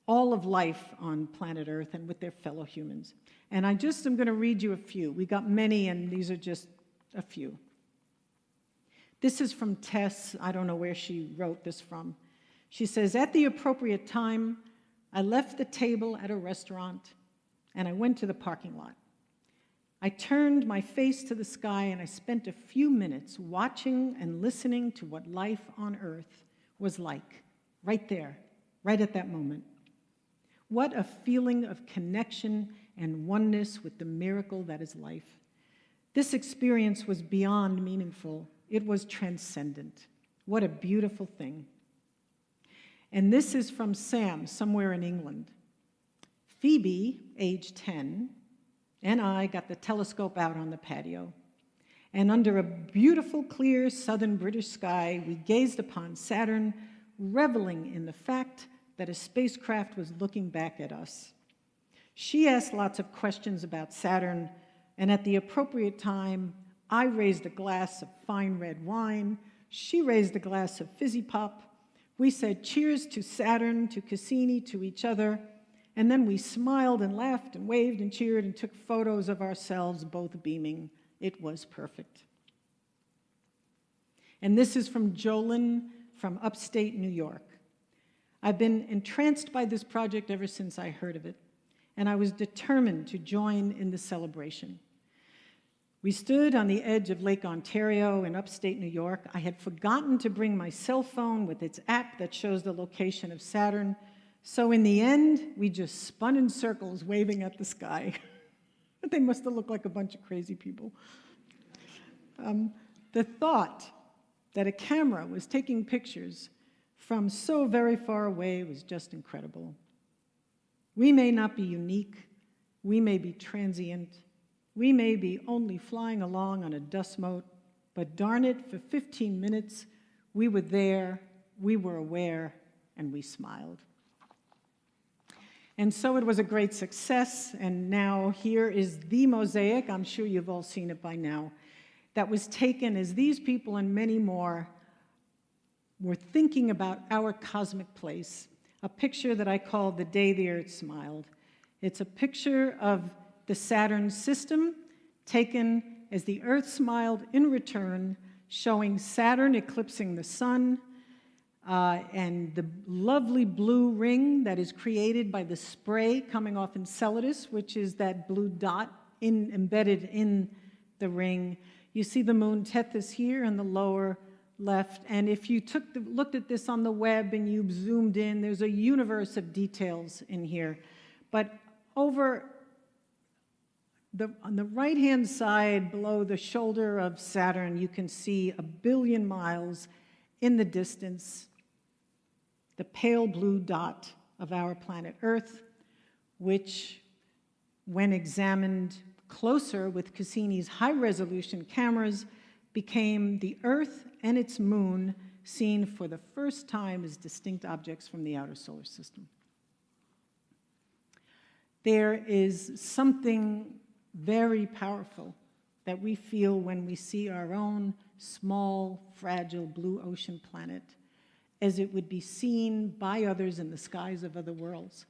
all of life on planet Earth and with their fellow humans. And I just am going to read you a few. We got many, and these are just a few. This is from Tess. I don't know where she wrote this from. She says, at the appropriate time, I left the table at a restaurant and I went to the parking lot. I turned my face to the sky and I spent a few minutes watching and listening to what life on Earth was like, right there, right at that moment. What a feeling of connection and oneness with the miracle that is life. This experience was beyond meaningful. It was transcendent. What a beautiful thing. And this is from Sam, somewhere in England. Phoebe, age 10, and I got the telescope out on the patio. And under a beautiful, clear southern British sky, we gazed upon Saturn, reveling in the fact that a spacecraft was looking back at us. She asked lots of questions about Saturn, and at the appropriate time, I raised a glass of fine red wine. She raised a glass of fizzy pop. We said cheers to Saturn, to Cassini, to each other, and then we smiled and laughed and waved and cheered and took photos of ourselves, both beaming. It was perfect. And this is from Jolyn from upstate New York. I've been entranced by this project ever since I heard of it, and I was determined to join in the celebration. We stood on the edge of Lake Ontario in upstate New York. I had forgotten to bring my cell phone with its app that shows the location of Saturn, so in the end, we just spun in circles, waving at the sky. They must have looked like a bunch of crazy people. The thought that a camera was taking pictures from so very far away was just incredible. We may not be unique, we may be transient, we may be only flying along on a dust mote, but darn it, for 15 minutes, we were there, we were aware, and we smiled. And so it was a great success, and now here is the mosaic, I'm sure you've all seen it by now, that was taken as these people and many more were thinking about our cosmic place, a picture that I call The Day the Earth Smiled. It's a picture of the Saturn system taken as the Earth smiled in return, showing Saturn eclipsing the sun, and the lovely blue ring that is created by the spray coming off Enceladus, which is that blue dot embedded in the ring. You see the moon Tethys here in the lower left, and if you looked at this on the web and you zoomed in, there's a universe of details in here. But on the right-hand side, below the shoulder of Saturn, you can see 1 billion miles in the distance, the pale blue dot of our planet Earth, which, when examined closer with Cassini's high-resolution cameras, became the Earth and its moon seen for the first time as distinct objects from the outer solar system. There is something very powerful that we feel when we see our own small, fragile blue ocean planet as it would be seen by others in the skies of other worlds.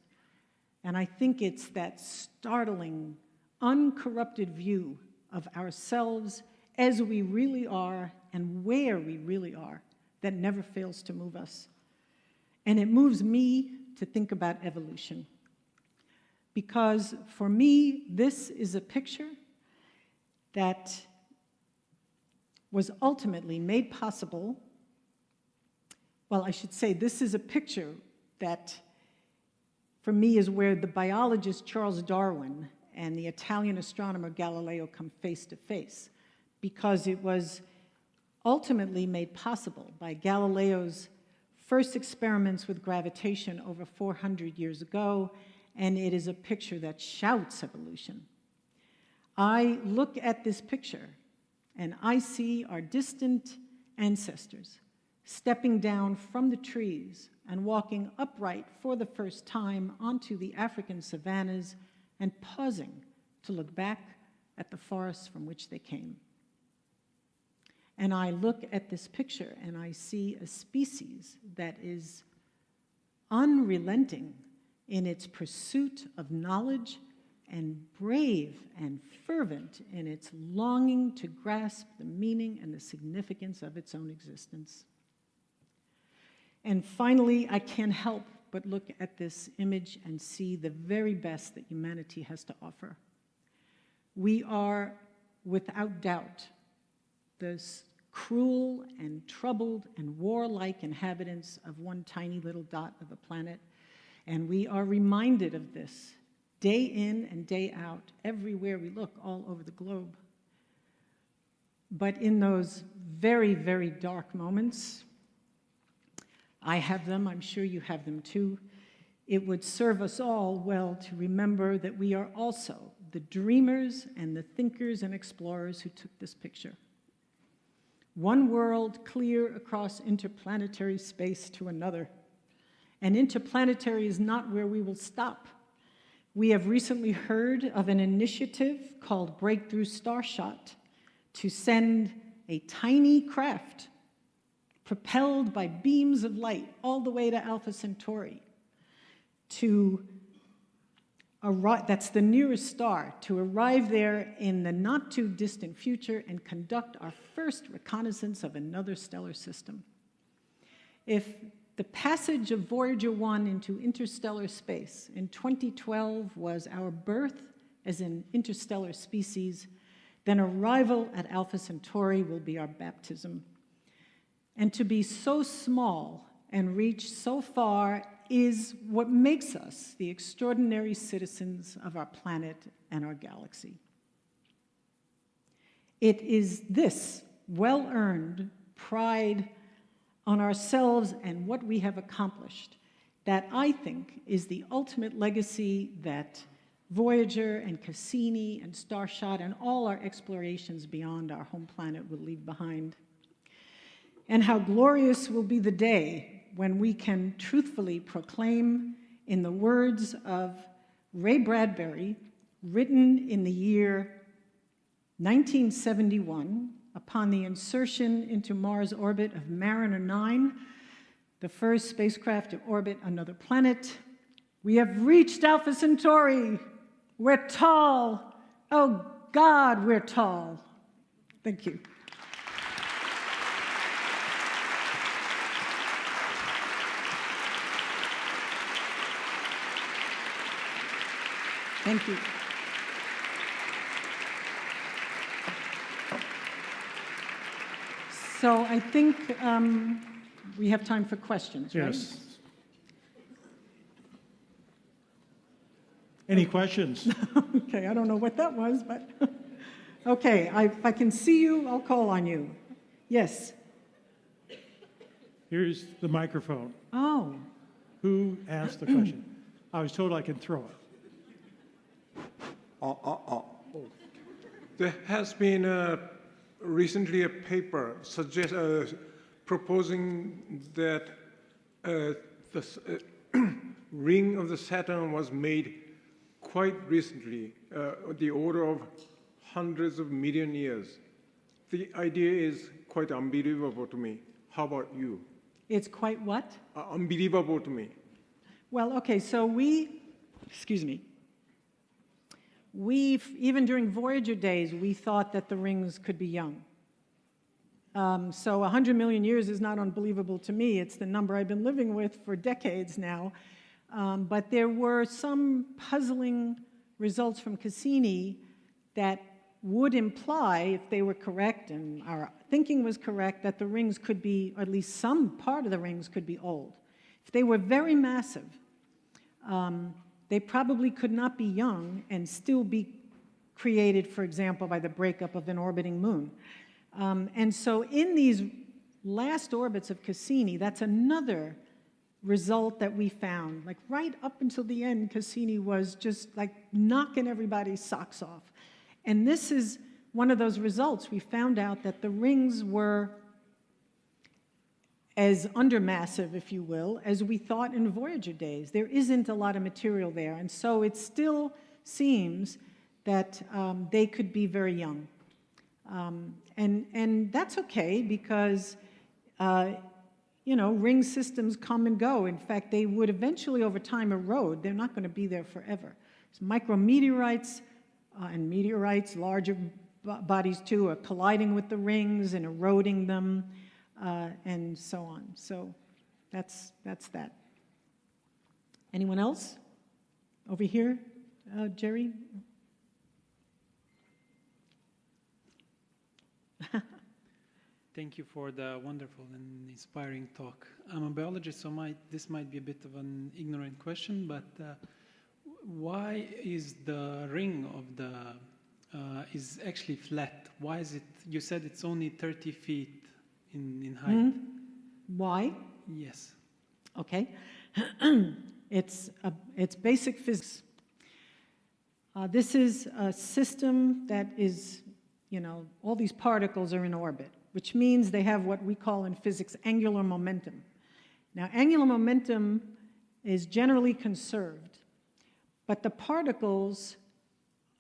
And I think it's that startling, uncorrupted view of ourselves as we really are and where we really are that never fails to move us. And it moves me to think about evolution. Because for me, this is a picture that was ultimately made possible. Well, I should say this is a picture that, for me, is where the biologist Charles Darwin and the Italian astronomer Galileo come face to face, because it was ultimately made possible by Galileo's first experiments with gravitation over 400 years ago, and it is a picture that shouts evolution. I look at this picture, and I see our distant ancestors stepping down from the trees and walking upright for the first time onto the African savannas and pausing to look back at the forests from which they came. And I look at this picture and I see a species that is unrelenting in its pursuit of knowledge and brave and fervent in its longing to grasp the meaning and the significance of its own existence. And finally, I can't help but look at this image and see the very best that humanity has to offer. We are, without doubt, the cruel and troubled and warlike inhabitants of one tiny little dot of a planet, and we are reminded of this day in and day out, everywhere we look, all over the globe. But in those very, very dark moments, I have them, I'm sure you have them too, it would serve us all well to remember that we are also the dreamers and the thinkers and explorers who took this picture. One world clear across interplanetary space to another. And interplanetary is not where we will stop. We have recently heard of an initiative called Breakthrough Starshot to send a tiny craft propelled by beams of light all the way to Alpha Centauri to arrive, that's the nearest star, to arrive there in the not too distant future and conduct our first reconnaissance of another stellar system. If the passage of Voyager 1 into interstellar space in 2012 was our birth as an interstellar species, then arrival at Alpha Centauri will be our baptism. And to be so small and reach so far is what makes us the extraordinary citizens of our planet and our galaxy. It is this well-earned pride on ourselves and what we have accomplished. That, I think, is the ultimate legacy that Voyager and Cassini and Starshot and all our explorations beyond our home planet will leave behind. And how glorious will be the day when we can truthfully proclaim, in the words of Ray Bradbury, written in the year 1971, upon the insertion into Mars orbit of Mariner 9, the first spacecraft to orbit another planet, we have reached Alpha Centauri. We're tall. Oh God, we're tall. Thank you. Thank you. So I think we have time for questions, right? Yes. Any questions? Okay, I don't know what that was, but okay, if I can see you, I'll call on you. Yes. Here's the microphone. Oh. Who asked the question? I was told I could throw it. There has been recently a paper proposing that the ring of the Saturn was made quite recently, the order of hundreds of million years. The idea is quite unbelievable to me. How about you? It's quite what? Unbelievable to me. Well, okay, so even during Voyager days, we thought that the rings could be young. So 100 million years is not unbelievable to me. It's the number I've been living with for decades now. But there were some puzzling results from Cassini that would imply, if they were correct and our thinking was correct, that the rings could be, or at least some part of the rings could be old. If they were very massive, they probably could not be young and still be created, for example, by the breakup of an orbiting moon. And so in these last orbits of Cassini, that's another result that we found. Like right up until the end, Cassini was just like knocking everybody's socks off. And this is one of those results. We found out that the rings were as undermassive, if you will, as we thought in Voyager days. There isn't a lot of material there, and so it still seems that they could be very young. And that's okay because, ring systems come and go. In fact, they would eventually, over time, erode. They're not going to be there forever. So micrometeorites and meteorites, larger bodies too, are colliding with the rings and eroding them, and so on. So that's that. Anyone else? Over here, Jerry? Thank you for the wonderful and inspiring talk. I'm a biologist, so this might be a bit of an ignorant question, but why is the ring of the is actually flat? Why is it? You said it's only 30 feet in height. Mm-hmm. Why? Yes. Okay. It's basic physics. This is a system that is, all these particles are in orbit, which means they have what we call in physics angular momentum. Now, angular momentum is generally conserved, but the particles,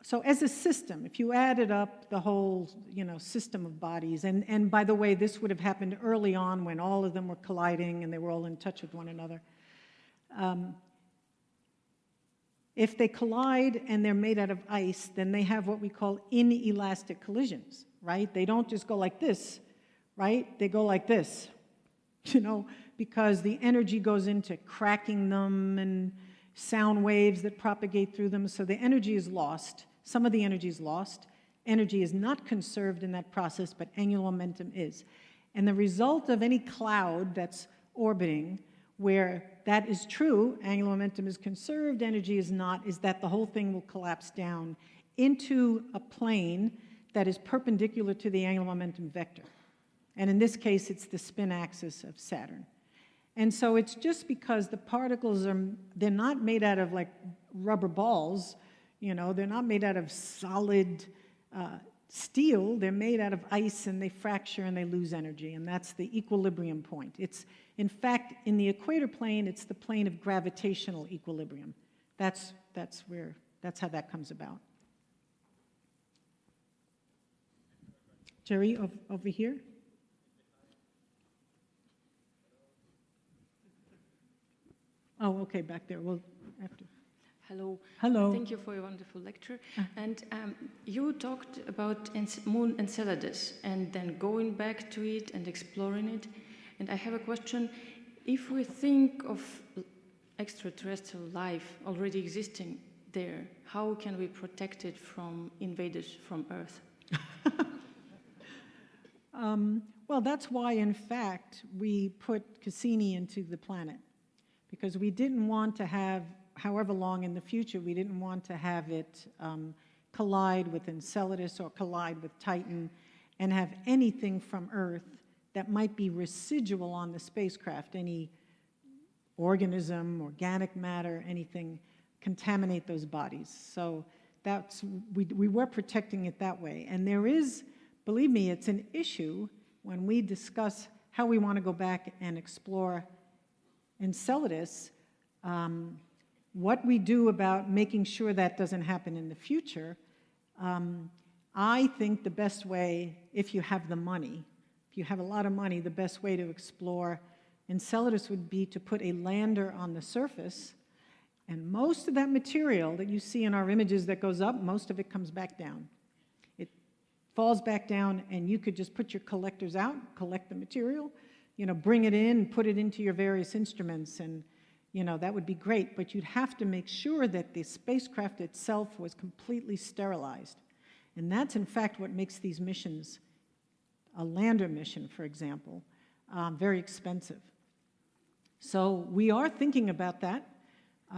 so as a system, if you added up the whole, system of bodies, and by the way, this would have happened early on when all of them were colliding and they were all in touch with one another. If they collide and they're made out of ice, then they have what we call inelastic collisions, right? They don't just go like this, right? They go like this, because the energy goes into cracking them and sound waves that propagate through them. So the energy is lost. Some of the energy is lost. Energy is not conserved in that process, but angular momentum is. And the result of any cloud that's orbiting where that is true, angular momentum is conserved, energy is not, is that the whole thing will collapse down into a plane that is perpendicular to the angular momentum vector. And in this case, it's the spin axis of Saturn. And so it's just because the particles they're not made out of like rubber balls, you know, they're not made out of solid steel, they're made out of ice and they fracture and they lose energy, and that's the equilibrium point. It's, in fact, in the equator plane, it's the plane of gravitational equilibrium. That's how that comes about. Jerry, over here. Oh, okay, back there. Well, after. Hello. Hello. Thank you for your wonderful lecture. And you talked about moon Enceladus and then going back to it and exploring it. And I have a question. If we think of extraterrestrial life already existing there, how can we protect it from invaders from Earth? Well, that's why, in fact, we put Cassini into the planet. Because we didn't want to have, however long in the future, we didn't want to have it collide with Enceladus or collide with Titan and have anything from Earth that might be residual on the spacecraft, any organism, organic matter, anything, contaminate those bodies. So we were protecting it that way. And there is, believe me, it's an issue when we discuss how we want to go back and explore Enceladus, what we do about making sure that doesn't happen in the future. I think the best way, if you have the money, if you have a lot of money, the best way to explore Enceladus would be to put a lander on the surface, and most of that material that you see in our images that goes up, most of it comes back down. It falls back down, and you could just put your collectors out, collect the material, you know, bring it in, put it into your various instruments, and, you know, that would be great, but you'd have to make sure that the spacecraft itself was completely sterilized. And that's, in fact, what makes these missions, a lander mission, for example, very expensive. So we are thinking about that.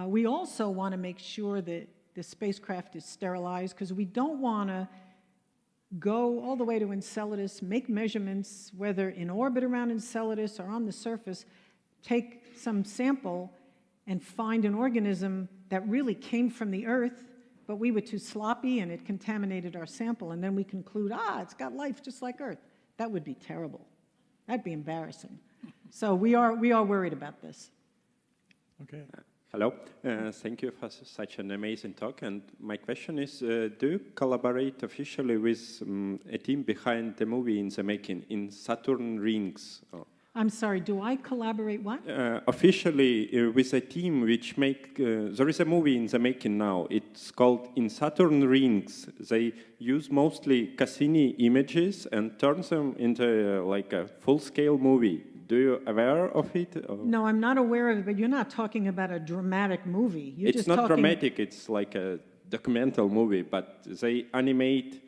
We also want to make sure that the spacecraft is sterilized, because we don't want to go all the way to Enceladus, make measurements, whether in orbit around Enceladus or on the surface, take some sample and find an organism that really came from the Earth, but we were too sloppy and it contaminated our sample, and then we conclude, it's got life just like Earth. That would be terrible. That'd be embarrassing. So we are worried about this. Okay. Hello. Thank you for such an amazing talk. And my question is, do you collaborate officially with a team behind the movie in the making, in Saturn Rings? I'm sorry, do I collaborate what? Officially with a team which there is a movie in the making now. It's called In Saturn Rings. They use mostly Cassini images and turn them into like a full-scale movie. Do you aware of it? Or? No, I'm not aware of it, but you're not talking about a dramatic movie. It's not dramatic, it's like a documental movie, but they animate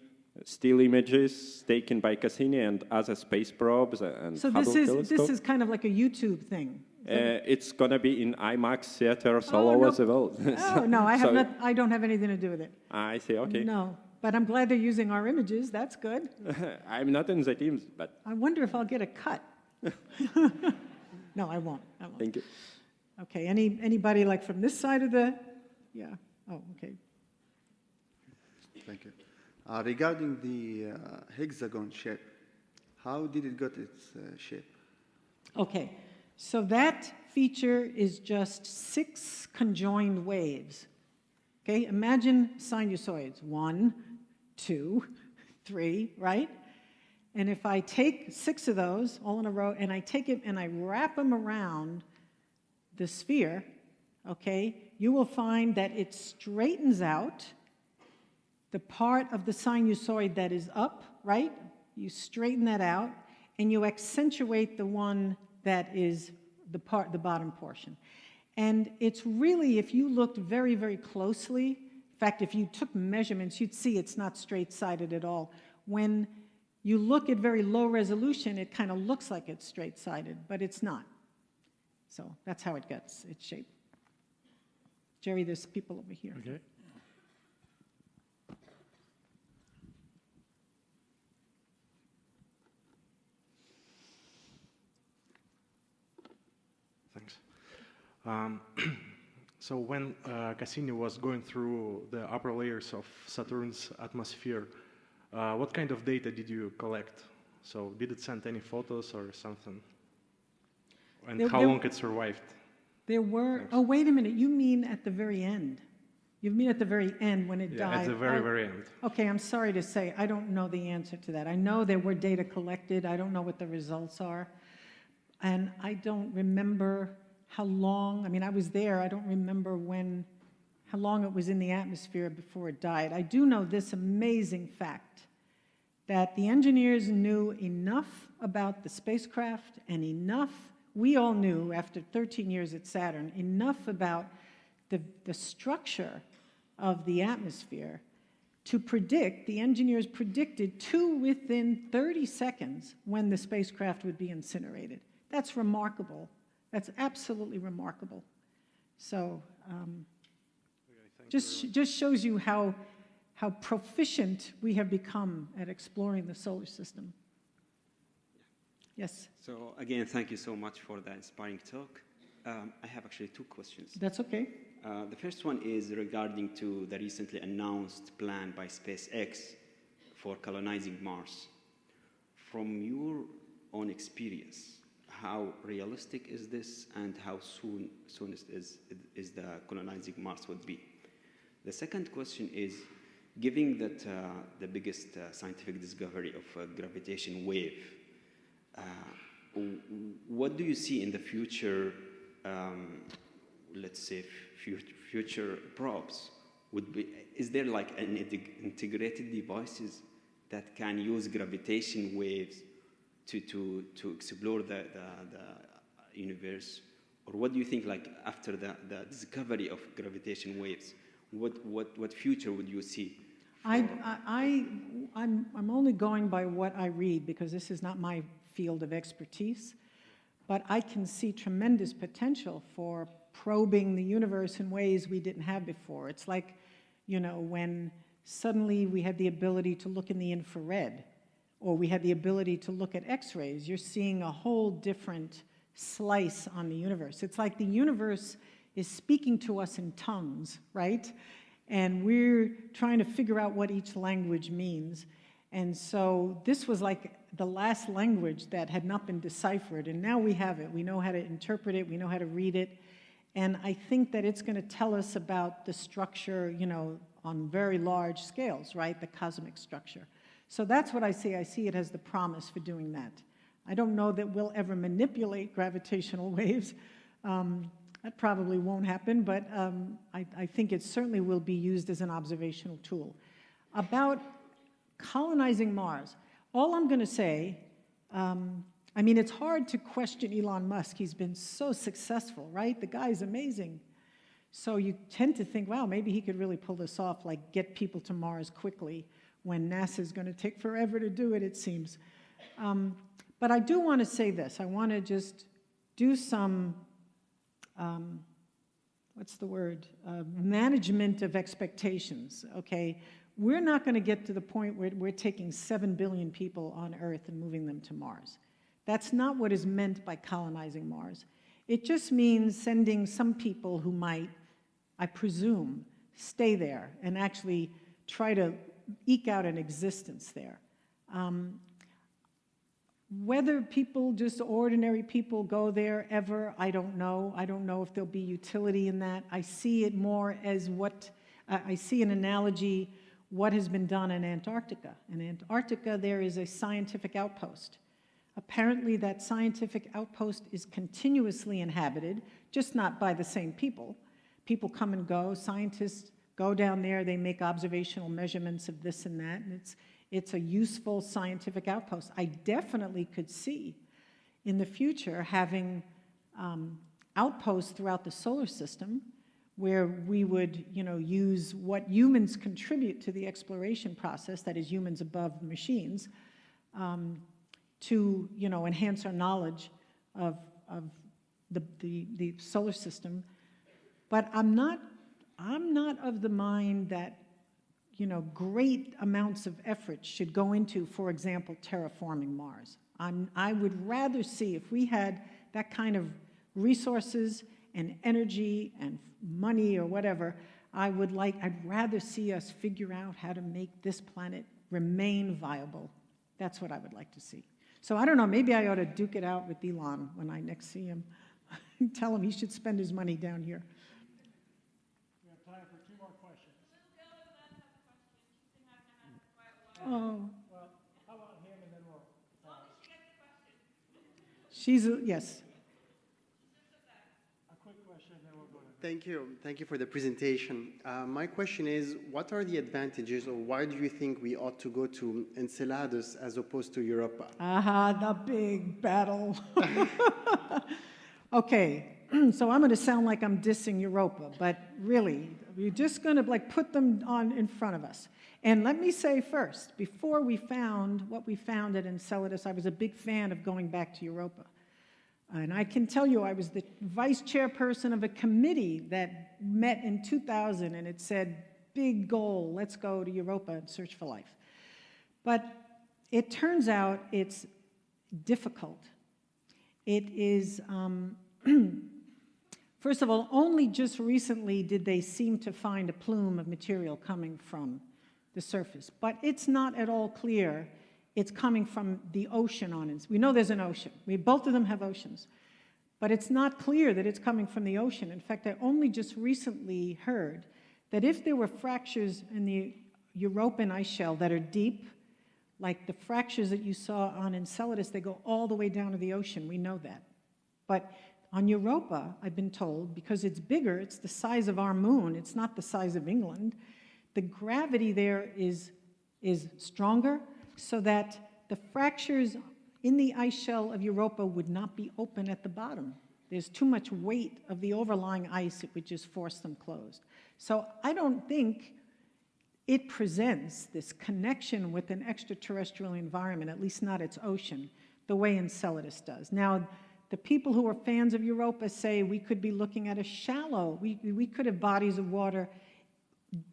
still images taken by Cassini and other space probes and so Hubble telescope. This is kind of like a YouTube thing. It's going to be in IMAX theaters all over the world. Oh, no, I don't have anything to do with it. I see, okay. No, but I'm glad they're using our images. That's good. I'm not in the teams, but... I wonder if I'll get a cut. No, I won't. Thank you. Okay, anybody like from this side of the... Yeah, oh, okay. Thank you. Regarding the Hexagon shape, how did it get its shape? Okay, so that feature is just 6 conjoined waves. Okay, imagine sinusoids, 1, 2, 3, right? And if I take 6 of those all in a row, and I take it and I wrap them around the sphere, okay, you will find that it straightens out the part of the sinusoid that is up, right? You straighten that out, and you accentuate the one that is the bottom portion. And it's really, if you looked very, very closely, in fact, if you took measurements, you'd see it's not straight-sided at all. When you look at very low resolution, it kind of looks like it's straight-sided, but it's not. So that's how it gets its shape. Jerry, there's people over here. Okay. So when Cassini was going through the upper layers of Saturn's atmosphere, what kind of data did you collect? So did it send any photos or something? And how long it survived? There were, oh, wait a minute, you mean at the very end? You mean at the very end when it died? At the very, very end. Okay, I'm sorry to say, I don't know the answer to that. I know there were data collected. I don't know what the results are. And I don't remember how long, I mean, I was there. I don't remember how long it was in the atmosphere before it died. I do know this amazing fact, that the engineers knew enough about the spacecraft and enough, we all knew after 13 years at Saturn, enough about the structure of the atmosphere to predict, the engineers predicted within 30 seconds when the spacecraft would be incinerated. That's remarkable. That's absolutely remarkable. So just shows you how proficient we have become at exploring the solar system. Yes? So again, thank you so much for that inspiring talk. I have actually two questions. That's okay. The first one is regarding to the recently announced plan by SpaceX for colonizing Mars. From your own experience, how realistic is this, and how soon is the colonizing Mars would be? The second question is, given that the biggest scientific discovery of gravitation wave, what do you see in the future, let's say future probes? Is there like an integrated devices that can use gravitation waves to explore the universe? Or what do you think, like after the discovery of gravitation waves, what future would you see? I'm only going by what I read, because this is not my field of expertise, but I can see tremendous potential for probing the universe in ways we didn't have before. It's like, you know, when suddenly we had the ability to look in the infrared, or we had the ability to look at X-rays, you're seeing a whole different slice on the universe. It's like the universe is speaking to us in tongues, right? And we're trying to figure out what each language means. And so this was like the last language that had not been deciphered, and now we have it. We know how to interpret it, we know how to read it, and I think that it's going to tell us about the structure, you know, on very large scales, right? The cosmic structure. So that's what I see. I see it as the promise for doing that. I don't know that we'll ever manipulate gravitational waves. That probably won't happen, but I think it certainly will be used as an observational tool. About colonizing Mars, all I'm going to say, I mean, it's hard to question Elon Musk. He's been so successful, right? The guy's amazing. So you tend to think, wow, maybe he could really pull this off, like get people to Mars quickly, when NASA's going to take forever to do it, it seems. But I do want to say this. I want to just do some, what's the word? Management of expectations, okay? We're not going to get to the point where we're taking 7 billion people on Earth and moving them to Mars. That's not what is meant by colonizing Mars. It just means sending some people who might, I presume, stay there and actually try to eke out an existence there. Whether people, just ordinary people, go there ever, I don't know. I don't know if there'll be utility in that. I see it more as what, I see an analogy, what has been done in Antarctica. In Antarctica, there is a scientific outpost. Apparently, that scientific outpost is continuously inhabited, just not by the same people. People come and go, scientists go down there, they make observational measurements of this and that, and it's a useful scientific outpost. I definitely could see in the future having outposts throughout the solar system where we would, you know, use what humans contribute to the exploration process, that is humans above machines, to, you know, enhance our knowledge of the solar system. But I'm not of the mind that, you know, great amounts of effort should go into, for example, terraforming Mars. I would rather see, if we had that kind of resources and energy and money or whatever, I'd rather see us figure out how to make this planet remain viable. That's what I would like to see. So I don't know, maybe I ought to duke it out with Elon when I next see him. Tell him he should spend his money down here. We have time for 2 more questions. Oh. Well, how about him and then we'll pause. Yes. A quick question, then we'll go to... Thank you. Thank you for the presentation. My question is, what are the advantages, or why do you think we ought to go to Enceladus as opposed to Europa? Aha, the big battle. Okay, so I'm going to sound like I'm dissing Europa, but really, we're just going to like put them on in front of us. And let me say first, before we found what we found at Enceladus, I was a big fan of going back to Europa. And I can tell you, I was the vice chairperson of a committee that met in 2000, and it said, big goal, let's go to Europa and search for life. But it turns out it's difficult. It is, first of all, only just recently did they seem to find a plume of material coming from the surface. But it's not at all clear it's coming from the ocean on it. We know there's an ocean. Both of them have oceans. But it's not clear that it's coming from the ocean. In fact, I only just recently heard that if there were fractures in the European ice shell that are deep, like the fractures that you saw on Enceladus, they go all the way down to the ocean. We know that. But on Europa, I've been told, because it's bigger, it's the size of our moon, it's not the size of England, the gravity there is stronger, so that the fractures in the ice shell of Europa would not be open at the bottom. There's too much weight of the overlying ice, it would just force them closed. So I don't think it presents this connection with an extraterrestrial environment, at least not its ocean, the way Enceladus does. Now, the people who are fans of Europa say we could be looking at a shallow, we could have bodies of water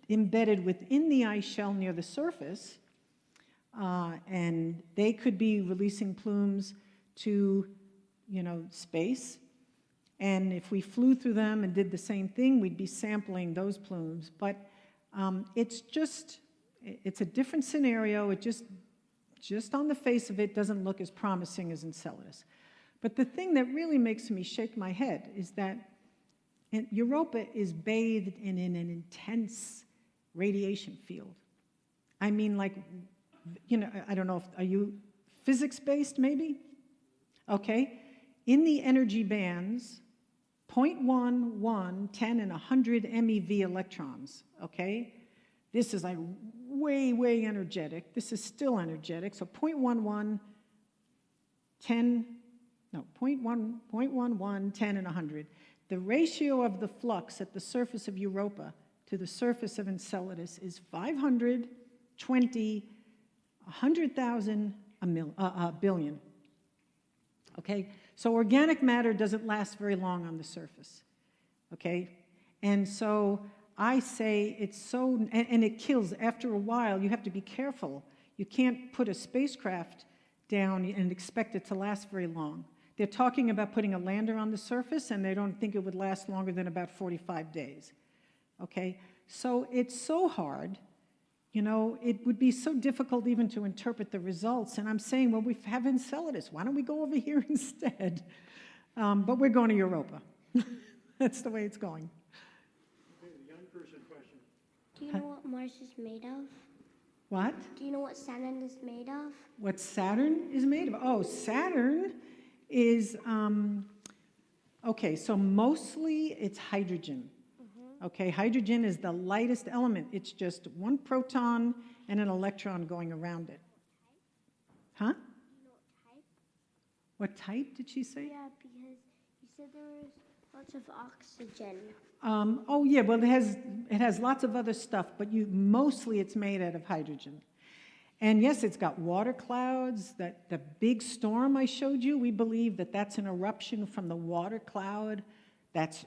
embedded within the ice shell near the surface, and they could be releasing plumes to, space. And if we flew through them and did the same thing, we'd be sampling those plumes. But it's a different scenario. It just on the face of it doesn't look as promising as Enceladus. But the thing that really makes me shake my head is that Europa is bathed in an intense radiation field. I mean, like, I don't know, are you physics-based maybe? Okay. In the energy bands, 0.1, 1, 10, and 100 MeV electrons, okay? This is like way, way energetic. This is still energetic. So 0.11, 10, no, 0.11, 10, and 100. The ratio of the flux at the surface of Europa to the surface of Enceladus is 500, 20, 100,000, a billion. Okay? So organic matter doesn't last very long on the surface. Okay? And so I say it's so, and it kills. After a while, you have to be careful. You can't put a spacecraft down and expect it to last very long. They're talking about putting a lander on the surface, and they don't think it would last longer than about 45 days. Okay? So it's so hard. It would be so difficult even to interpret the results. And I'm saying, well, we have Enceladus. Why don't we go over here instead? But we're going to Europa. That's the way it's going. Okay, the young person question. Do you know what Mars is made of? What? Do you know what Saturn is made of? What Saturn is made of? Oh, Saturn is, okay, so mostly it's hydrogen. Okay, hydrogen is the lightest element. It's just one proton and an electron going around it. Huh? Do you know What type did she say? Yeah, because you said there was lots of oxygen. Oh yeah, well it has lots of other stuff, but mostly it's made out of hydrogen. And yes, it's got water clouds. That the big storm I showed you, we believe that that's an eruption from the water cloud. That's,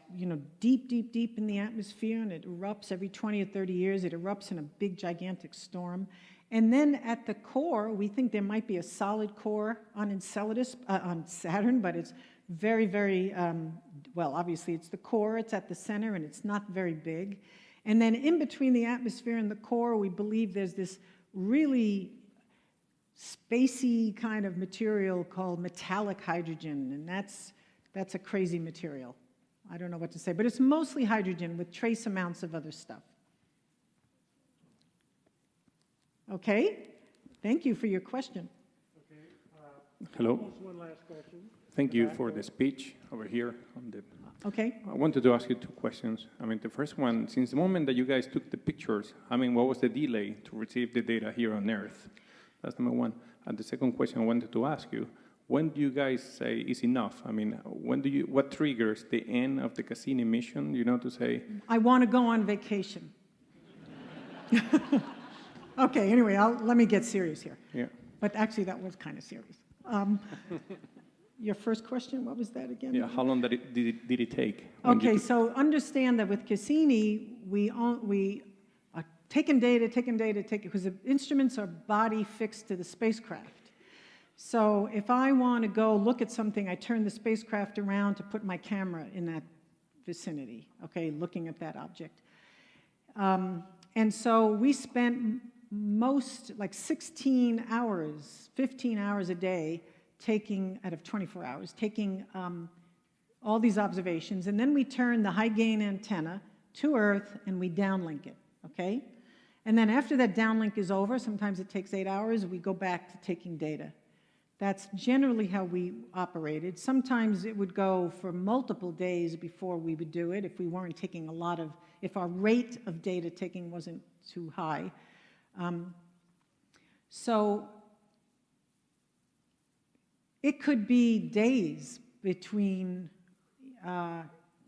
deep, deep, deep in the atmosphere, and it erupts every 20 or 30 years. It erupts in a big, gigantic storm. And then at the core, we think there might be a solid core on Enceladus, on Saturn, but it's very, very well, obviously it's the core, it's at the center, and it's not very big. And then in between the atmosphere and the core, we believe there's this really spacey kind of material called metallic hydrogen, and that's a crazy material. I don't know what to say, but it's mostly hydrogen with trace amounts of other stuff. Okay, thank you for your question. Hello. One last question. Thank you for the speech over here. Okay. I wanted to ask you two questions. I mean, the first one, since the moment that you guys took the pictures, I mean, what was the delay to receive the data here on Earth? That's number one. And the second question I wanted to ask you, when do you guys say is enough? I mean, what triggers the end of the Cassini mission, to say? I want to go on vacation. Okay, anyway, let me get serious here. Yeah. But actually, that was kind of serious. Your first question, what was that again? Yeah, how long did it take? Okay, so understand that with Cassini, we are taking data, because the instruments are body fixed to the spacecraft. So if I want to go look at something, I turn the spacecraft around to put my camera in that vicinity, okay, looking at that object. And so we spent like 16 hours, 15 hours a day, out of 24 hours, taking all these observations, and then we turn the high-gain antenna to Earth, and we downlink it, okay? And then after that downlink is over, sometimes it takes 8 hours, we go back to taking data. That's generally how we operated. Sometimes it would go for multiple days before we would do it if we weren't taking if our rate of data taking wasn't too high. So it could be days between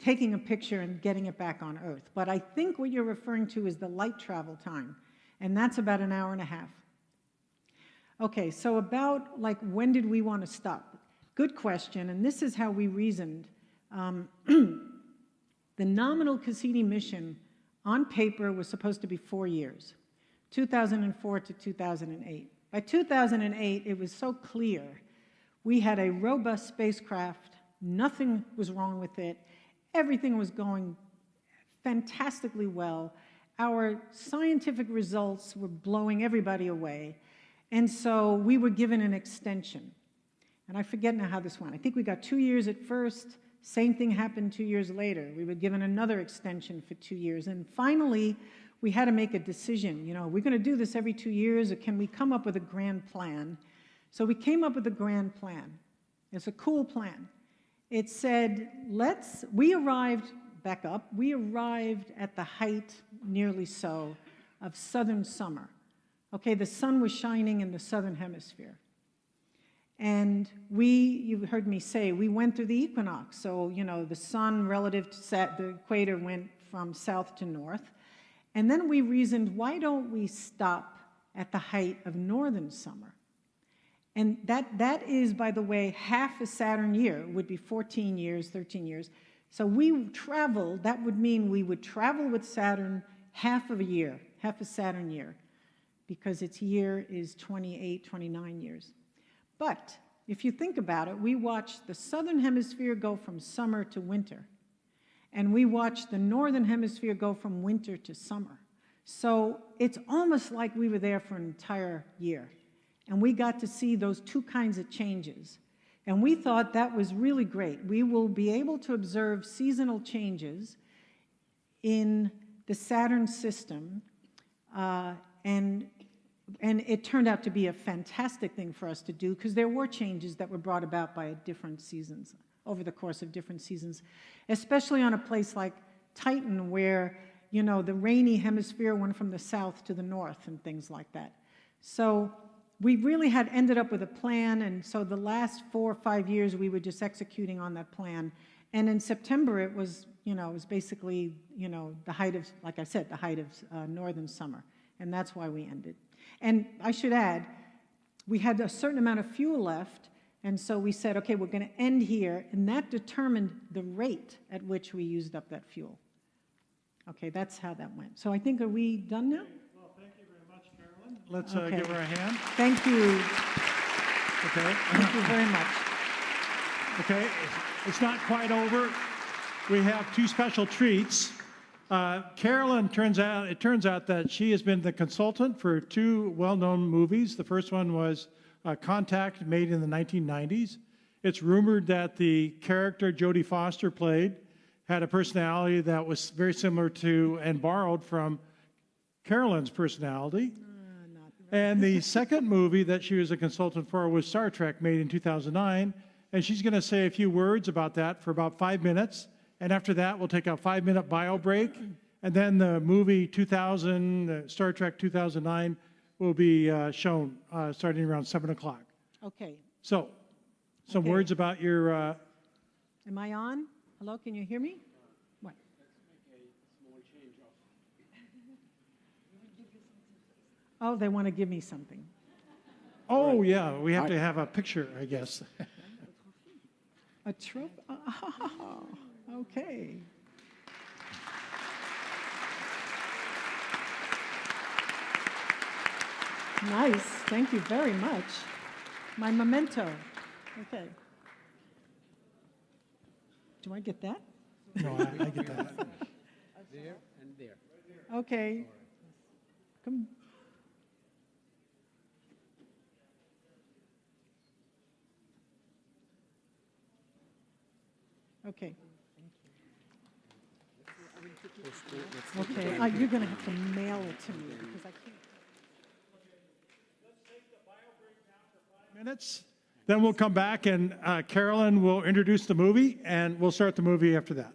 taking a picture and getting it back on Earth. But I think what you're referring to is the light travel time, and that's about an hour and a half. Okay, so about like when did we want to stop? Good question, and this is how we reasoned. The nominal Cassini mission on paper was supposed to be 4 years, 2004 to 2008. By 2008, it was so clear we had a robust spacecraft, nothing was wrong with it, everything was going fantastically well, our scientific results were blowing everybody away, and so we were given an extension. And I forget now how this went. I think we got 2 years at first, same thing happened 2 years later. We were given another extension for 2 years, and finally, we had to make a decision. We're going to do this every 2 years, or can we come up with a grand plan? So we came up with a grand plan. It's a cool plan. It said, we arrived at the height, nearly so, of southern summer. Okay, the sun was shining in the southern hemisphere. And you heard me say, we went through the equinox. So, the sun relative to the equator went from south to north. And then we reasoned, why don't we stop at the height of northern summer? And that is, by the way, half a Saturn year. It would be 14 years, 13 years. So that would mean we would travel with Saturn half a Saturn year, because its year is 28, 29 years. But if you think about it, we watched the southern hemisphere go from summer to winter, and we watched the northern hemisphere go from winter to summer. So it's almost like we were there for an entire year, and we got to see those two kinds of changes. And we thought that was really great. We will be able to observe seasonal changes in the Saturn system, and it turned out to be a fantastic thing for us to do, because there were changes that were brought about by different seasons, over the course of different seasons, especially on a place like Titan, where, the rainy hemisphere went from the south to the north and things like that. So we really had ended up with a plan, and so the last 4 or 5 years we were just executing on that plan. And in September it was, it was basically, the height of, like I said, the height of northern summer, and that's why we ended. And I should add, we had a certain amount of fuel left, and so we said, okay, we're going to end here, and that determined the rate at which we used up that fuel. Okay, that's how that went. So I think, are we done now? Well, thank you very much, Carolyn. Let's give her a hand. Thank you. Okay. Thank you very much. Okay, it's not quite over. we have two special treats. Carolyn, it turns out that she has been the consultant for two well-known movies. The first one was Contact, made in the 1990s. It's rumored that the character Jodie Foster played had a personality that was very similar to and borrowed from Carolyn's personality. And the second movie that she was a consultant for was Star Trek, made in 2009. And she's going to say a few words about that for about 5 minutes. And after that, we'll take a 5-minute bio break. And then the movie 2000, Star Trek 2009, will be shown starting around 7 o'clock. Okay. So, some words about your... Am I on? Hello, can you hear me? What? Oh, they want to give me something. Oh, yeah, we have to have a picture, I guess. A trophy? Oh, okay. Nice. Thank you very much. My memento. Okay. Do I get that? No, I get that. There and there. Okay. Come. Okay. Okay, you're going to have to mail it to me because I can't. Let's take the bio break now for 5 minutes. Then we'll come back and Carolyn will introduce the movie and we'll start the movie after that.